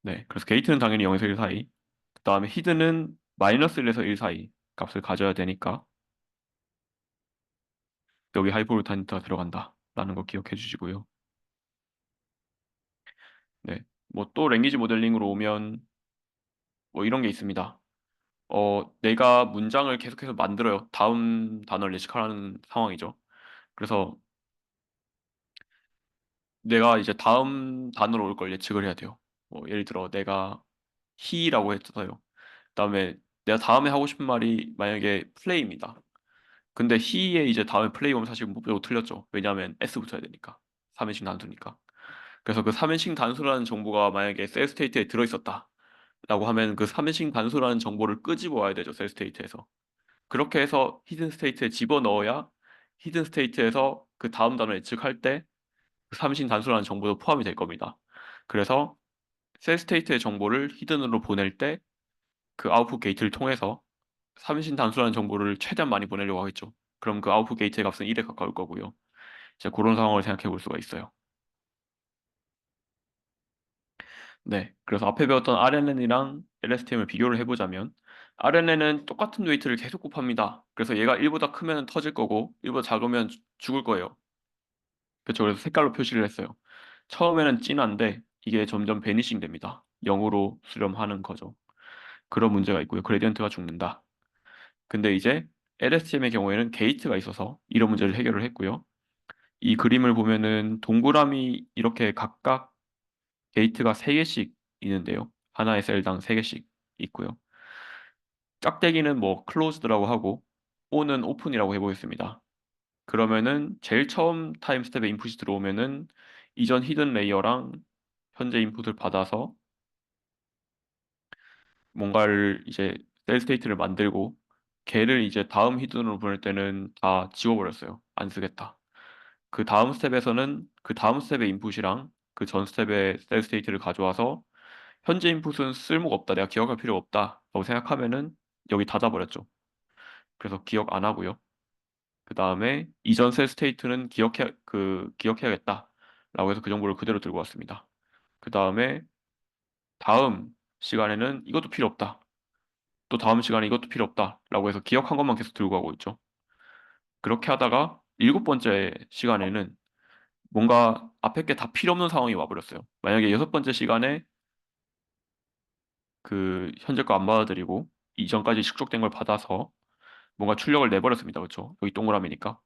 Speaker 1: 네, 그래서 게이트는 당연히 0에서 1 사이, 그 다음에 히든은 마이너스 1에서 1 사이 값을 가져야 되니까 여기 하이퍼볼릭 탄젠트가 들어간다라는 거 기억해 주시고요. 네, 뭐 또 랭귀지 모델링으로 오면 뭐 이런 게 있습니다. 내가 문장을 계속해서 만들어요. 다음 단어를 예측하라는 상황이죠. 그래서 내가 이제 다음 단어로 올 걸 예측을 해야 돼요. 뭐 예를 들어 내가 he라고 했어요. 그다음에 내가 다음에 하고 싶은 말이 만약에 play입니다. 근데 he에 이제 다음에 play 오면 사실 못 배우고 틀렸죠. 왜냐하면 s 붙어야 되니까. 3인칭 단수니까. 그래서 그 3인칭 단수라는 정보가 만약에 셀 스테이트에 들어있었다 라고 하면 그 3인칭 단수라는 정보를 끄집어 와야 되죠. 셀 스테이트에서. 그렇게 해서 히든 스테이트에 집어넣어야 히든 스테이트에서 그 다음 단어 예측할 때 그 3인칭 단수라는 정보도 포함이 될 겁니다. 그래서 셀 스테이트의 정보를 히든으로 보낼 때 그 아웃풋 게이트를 통해서 3인칭 단수라는 정보를 최대한 많이 보내려고 하겠죠. 그럼 그 아웃풋 게이트의 값은 1에 가까울 거고요. 이제 그런 상황을 생각해 볼 수가 있어요. 네. 그래서 앞에 배웠던 RNN이랑 LSTM을 비교를 해보자면 RNN은 똑같은 웨이트를 계속 곱합니다. 그래서 얘가 1보다 크면 터질 거고 1보다 작으면 죽을 거예요. 그렇죠. 그래서 색깔로 표시를 했어요. 처음에는 진한데 이게 점점 베니싱 됩니다. 0으로 수렴하는 거죠. 그런 문제가 있고요. 그레디언트가 죽는다. 근데 이제 LSTM의 경우에는 게이트가 있어서 이런 문제를 해결을 했고요. 이 그림을 보면은 동그라미 이렇게 각각 게이트가 3개씩 있는데요. 하나의 셀당 3개씩 있고요. 짝대기는 뭐 closed라고 하고 O는 open이라고 해보겠습니다. 그러면은 제일 처음 타임 스텝에 인풋이 들어오면은 이전 히든 레이어랑 현재 인풋을 받아서 뭔가를 이제 셀 스테이트를 만들고 걔를 이제 다음 히든으로 보낼 때는 다 지워버렸어요. 안 쓰겠다. 그 다음 스텝에서는 그 다음 스텝의 인풋이랑 그 전 스텝의 셀 스테이트를 가져와서 현재 인풋은 쓸모가 없다. 내가 기억할 필요가 없다. 라고 생각하면은 여기 닫아버렸죠. 그래서 기억 안 하고요. 그 다음에 이전 셀 스테이트는 기억해야겠다. 라고 해서 그 정보를 그대로 들고 왔습니다. 그 다음에 다음 시간에는 이것도 필요 없다. 또 다음 시간에 이것도 필요 없다. 라고 해서 기억한 것만 계속 들고 가고 있죠. 그렇게 하다가 일곱 번째 시간에는 뭔가 앞에 게 다 필요 없는 상황이 와버렸어요. 만약에 여섯 번째 시간에 그 현재 거 안 받아들이고 이전까지 축적된 걸 받아서 뭔가 출력을 내버렸습니다. 그렇죠? 여기 동그라미니까.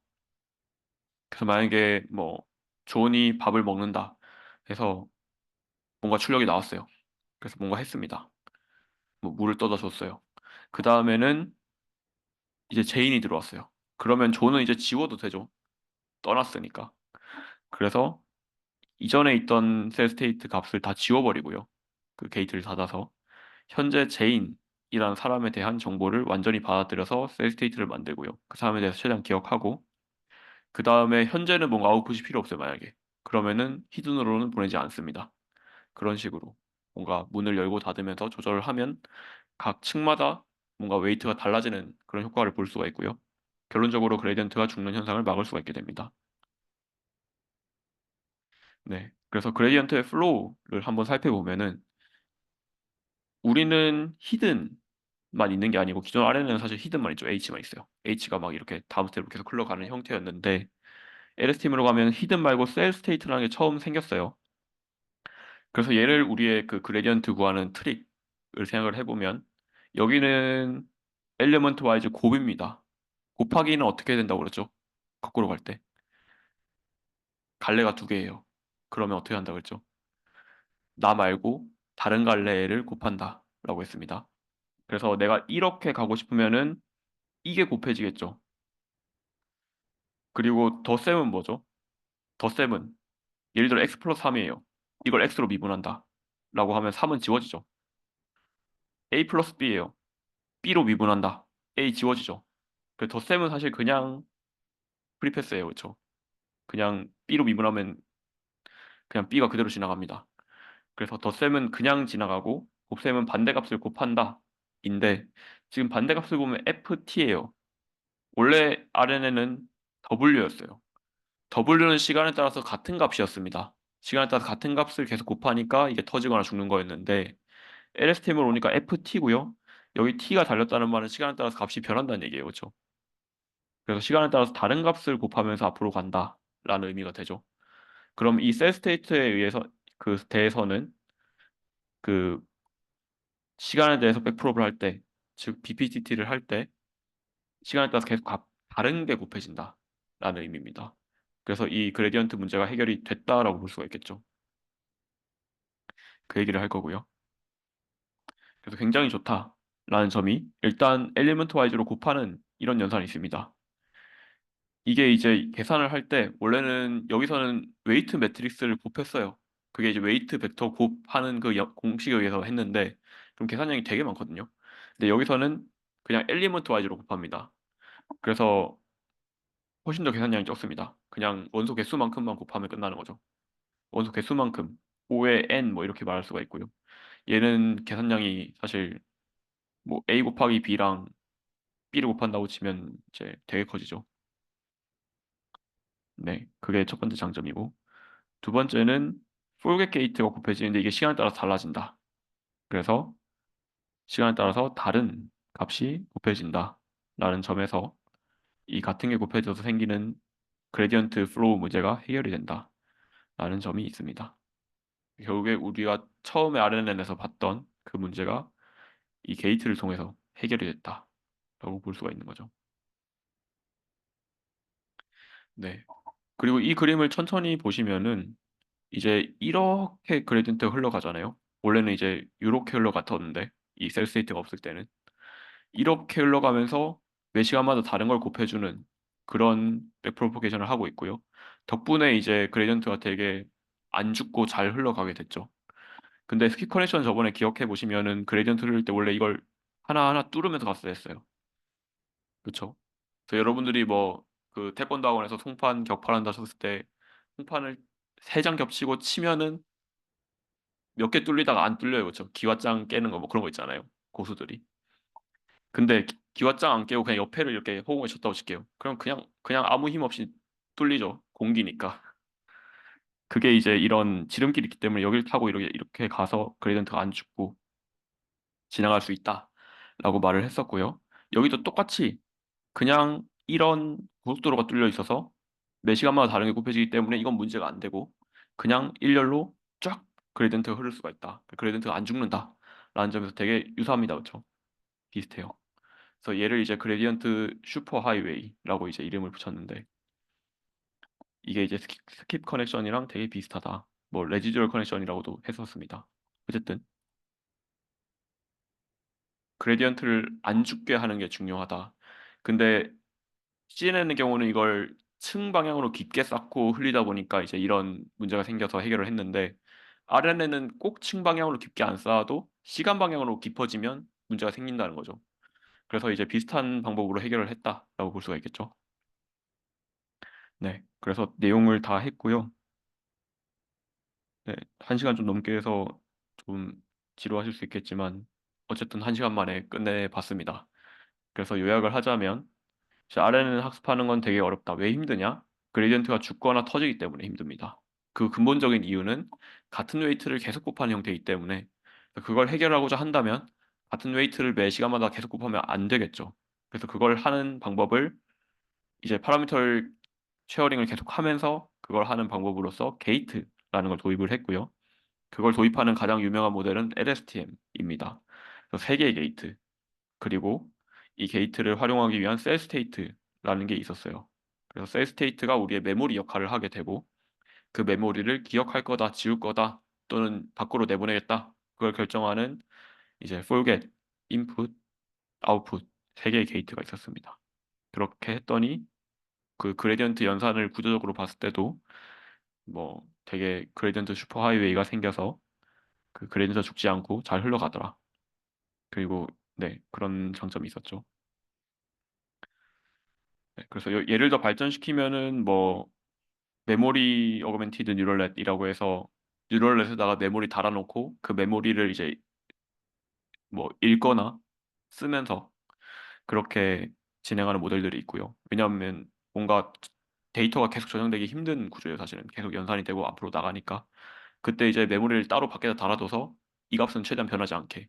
Speaker 1: 그래서 만약에 뭐 존이 밥을 먹는다 해서 뭔가 출력이 나왔어요. 그래서 뭔가 했습니다. 뭐 물을 떠다 줬어요. 그 다음에는 이제 제인이 들어왔어요. 그러면 존은 이제 지워도 되죠. 떠났으니까. 그래서 이전에 있던 셀 스테이트 값을 다 지워버리고요. 그 게이트를 닫아서 현재 제인이라는 사람에 대한 정보를 완전히 받아들여서 셀 스테이트를 만들고요. 그 사람에 대해서 최대한 기억하고 그 다음에 현재는 뭔가 아웃풋이 필요 없어요, 만약에. 그러면은 히든으로는 보내지 않습니다. 그런 식으로 뭔가 문을 열고 닫으면서 조절을 하면 각 층마다 뭔가 웨이트가 달라지는 그런 효과를 볼 수가 있고요. 결론적으로 그레디언트가 죽는 현상을 막을 수가 있게 됩니다. 네. 그래서 그레디언트의 플로우를 한번 살펴보면은 우리는 히든만 있는 게 아니고 기존 RNN은 사실 히든만 있죠. H만 있어요. H가 막 이렇게 다음 스텝으로 계속 흘러가는 형태였는데 LS팀으로 가면 히든 말고 셀 스테이트라는 게 처음 생겼어요. 그래서 얘를 우리의 그 그레디언트 구하는 트릭을 생각을 해보면 여기는 엘리먼트 와이즈 곱입니다. 곱하기는 어떻게 된다고 그랬죠? 거꾸로 갈 때. 갈래가 두 개예요. 그러면 어떻게 한다고 그랬죠? 나 말고 다른 갈래를 곱한다 라고 했습니다. 그래서 내가 이렇게 가고 싶으면은 이게 곱해지겠죠. 그리고 덧셈은 뭐죠? 덧셈은 예를 들어 x 플러스 3이에요. 이걸 x로 미분한다 라고 하면 3은 지워지죠. a 플러스 b예요. b로 미분한다. a 지워지죠. 그 덧셈은 사실 그냥 프리패스예요. 그렇죠? 그냥 b로 미분하면 그냥 b가 그대로 지나갑니다. 그래서 덧셈은 그냥 지나가고 곱셈은 반대값을 곱한다. 인데 지금 반대값을 보면 ft예요. 원래 RNN은 W였어요. W는 시간에 따라서 같은 값이었습니다. 시간에 따라서 같은 값을 계속 곱하니까 이게 터지거나 죽는 거였는데 LSTM으로 오니까 FT고요. 여기 T가 달렸다는 말은 시간에 따라서 값이 변한다는 얘기예요. 그렇죠? 그래서 시간에 따라서 다른 값을 곱하면서 앞으로 간다라는 의미가 되죠. 그럼 이 셀 스테이트에 의해서 그 대해서는 그 시간에 대해서 백프로브를 할 때, 즉 BPTT를 할 때 시간에 따라서 계속 다른 게 곱해진다라는 의미입니다. 그래서 이 그레디언트 문제가 해결이 됐다라고 볼 수가 있겠죠. 그 얘기를 할 거고요. 그래서 굉장히 좋다라는 점이 일단 엘리먼트 와이즈로 곱하는 이런 연산이 있습니다. 이게 이제 계산을 할 때 원래는 여기서는 웨이트 매트릭스를 곱했어요. 그게 이제 웨이트 벡터 곱하는 그 공식에 의해서 했는데 그럼 계산량이 되게 많거든요. 근데 여기서는 그냥 엘리먼트 와이즈로 곱합니다. 그래서 훨씬 더 계산량이 적습니다. 그냥 원소 개수만큼만 곱하면 끝나는 거죠. 원소 개수만큼 5의 n 뭐 이렇게 말할 수가 있고요. 얘는 계산량이 사실 뭐 a 곱하기 b랑 b를 곱한다고 치면 이제 되게 커지죠. 네, 그게 첫 번째 장점이고 두 번째는 폴겟 게이트가 곱해지는데 이게 시간에 따라서 달라진다. 그래서 시간에 따라서 다른 값이 곱해진다. 라는 점에서 이 같은 게 곱해져서 생기는 그레디언트 플로우 문제가 해결이 된다. 라는 점이 있습니다. 결국에 우리가 처음에 RNN에서 봤던 그 문제가 이 게이트를 통해서 해결이 됐다라고 볼 수가 있는 거죠. 네. 그리고 이 그림을 천천히 보시면은 이제 이렇게 그레디언트가 흘러가잖아요. 원래는 이제 이렇게 흘러갔었는데 이 셀 스테이트가 없을 때는 이렇게 흘러가면서 매 시간마다 다른 걸 곱해주는 그런 백프로포게이션을 하고 있고요. 덕분에 이제 그레디언트가 되게 안 죽고 잘 흘러가게 됐죠. 근데 스킵 커넥션 저번에 기억해 보시면은 그레디언트 흐를 때 원래 이걸 하나하나 뚫으면서 갔어야 했어요. 그렇죠? 그래서 여러분들이 뭐 그 태권도 학원에서 송판 격파한다 하셨을 때 송판을 세 장 겹치고 치면은 몇 개 뚫리다가 안 뚫려요. 그렇죠? 기왓장 깨는 거 뭐 그런 거 있잖아요. 고수들이. 근데 기왓장 안 깨고 그냥 옆에를 이렇게 호응을 쳤다고 칠게요. 그럼 그냥 아무 힘 없이 뚫리죠. 공기니까. 그게 이제 이런 지름길이 있기 때문에 여기를 타고 이렇게 가서 그레이던트가 안 죽고 지나갈 수 있다라고 말을 했었고요. 여기도 똑같이 그냥 이런 고속도로가 뚫려 있어서 매 시간마다 다른 게 굽혀지기 때문에 이건 문제가 안 되고 그냥 일렬로 쫙 그레이던트가 흐를 수가 있다. 그레이던트가 안 죽는다라는 점에서 되게 유사합니다. 그렇죠? 비슷해요. 그래서 얘를 이제 그레디언트 슈퍼 하이웨이라고 이제 이름을 붙였는데 이게 이제 스킵 커넥션이랑 되게 비슷하다. 뭐 레지듀얼 커넥션이라고도 했었습니다. 어쨌든 그레디언트를 안 죽게 하는 게 중요하다. 근데 CNN의 경우는 이걸 층 방향으로 깊게 쌓고 흘리다 보니까 이제 이런 문제가 생겨서 해결을 했는데 RNN은 꼭 층 방향으로 깊게 안 쌓아도 시간 방향으로 깊어지면 문제가 생긴다는 거죠. 그래서 이제 비슷한 방법으로 해결을 했다라고 볼 수가 있겠죠. 네, 그래서 내용을 다 했고요. 네, 한 시간 좀 넘게 해서 좀 지루하실 수 있겠지만 어쨌든 한 시간 만에 끝내봤습니다. 그래서 요약을 하자면 RNN 학습하는 건 되게 어렵다. 왜 힘드냐? 그레디언트가 죽거나 터지기 때문에 힘듭니다. 그 근본적인 이유는 같은 웨이트를 계속 곱하는 형태이기 때문에 그걸 해결하고자 한다면 같은 웨이트를 매 시간마다 계속 곱하면 안 되겠죠. 그래서 그걸 하는 방법을 이제 파라미터를 쉐어링을 계속 하면서 그걸 하는 방법으로서 게이트라는 걸 도입을 했고요. 그걸 도입하는 가장 유명한 모델은 LSTM입니다. 그래서 세 개의 게이트 그리고 이 게이트를 활용하기 위한 셀 스테이트라는 게 있었어요. 그래서 셀 스테이트가 우리의 메모리 역할을 하게 되고 그 메모리를 기억할 거다, 지울 거다 또는 밖으로 내보내겠다 그걸 결정하는 이제 forget, input, output 세 개의 게이트가 있었습니다. 그렇게 했더니 그 그레디언트 연산을 구조적으로 봤을 때도 뭐 되게 그레디언트 슈퍼 하이웨이가 생겨서 그 그레디언트가 죽지 않고 잘 흘러가더라. 그리고 네 그런 장점이 있었죠. 네, 그래서 얘를 더 발전시키면은 뭐 메모리 어그멘티드 뉴럴넷이라고 해서 뉴럴넷에다가 메모리 달아놓고 그 메모리를 이제 뭐 읽거나 쓰면서 그렇게 진행하는 모델들이 있고요. 왜냐하면 뭔가 데이터가 계속 저장되기 힘든 구조예요, 사실은. 계속 연산이 되고 앞으로 나가니까. 그때 이제 메모리를 따로 밖에다 달아둬서 이 값은 최대한 변하지 않게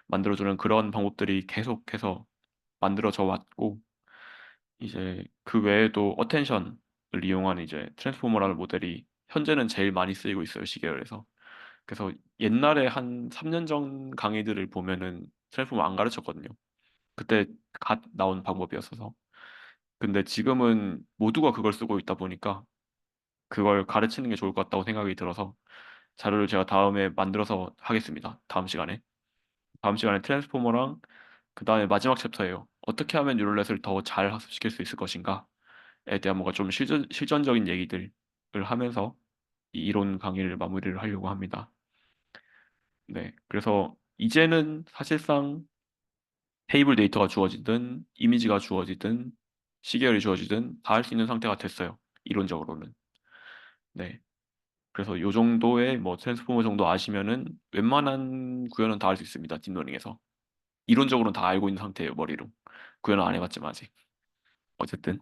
Speaker 1: 만들어주는 그런 방법들이 계속해서 만들어져 왔고, 이제 그 외에도 어텐션을 이용한 이제 트랜스포머라는 모델이 현재는 제일 많이 쓰이고 있어요, 시계열에서. 그래서 옛날에 한 3년 전 강의들을 보면은 트랜스포머 안 가르쳤거든요. 그때 갓 나온 방법이었어서. 근데 지금은 모두가 그걸 쓰고 있다 보니까 그걸 가르치는 게 좋을 것 같다고 생각이 들어서 자료를 제가 다음에 만들어서 하겠습니다. 다음 시간에 트랜스포머랑 그 다음에 마지막 챕터예요. 어떻게 하면 뉴럴넷을 더 잘 학습시킬 수 있을 것인가에 대한 뭔가 좀 실전적인 얘기들을 하면서 이 이론 강의를 마무리를 하려고 합니다. 네, 그래서 이제는 사실상 테이블 데이터가 주어지든 이미지가 주어지든 시계열이 주어지든 다 할 수 있는 상태가 됐어요. 이론적으로는. 네. 그래서 요 정도의 뭐 트랜스포머 정도 아시면은 웬만한 구현은 다 할 수 있습니다. 딥러닝에서. 이론적으로는 다 알고 있는 상태예요, 머리로. 구현은 안 해봤지만 아직. 어쨌든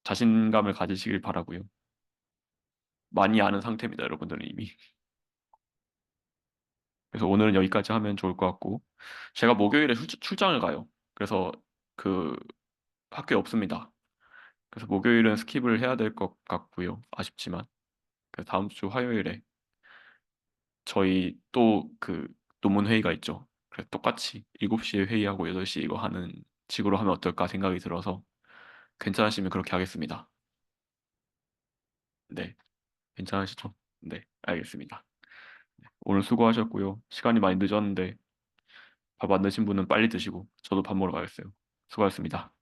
Speaker 1: 자신감을 가지시길 바라고요. 많이 아는 상태입니다, 여러분들은 이미. 그래서 오늘은 여기까지 하면 좋을 것 같고 제가 목요일에 출장을 가요. 그래서 그 학교에 없습니다. 그래서 목요일은 스킵을 해야 될 것 같고요. 아쉽지만. 그래서 다음 주 화요일에 저희 또 그 논문 회의가 있죠. 그래서 똑같이 7시에 회의하고 8시에 이거 하는 식으로 하면 어떨까 생각이 들어서 괜찮으시면 그렇게 하겠습니다. 네, 괜찮으시죠? 네, 알겠습니다. 오늘 수고하셨고요. 시간이 많이 늦었는데 밥 안 드신 분은 빨리 드시고 저도 밥 먹으러 가겠어요. 수고하셨습니다.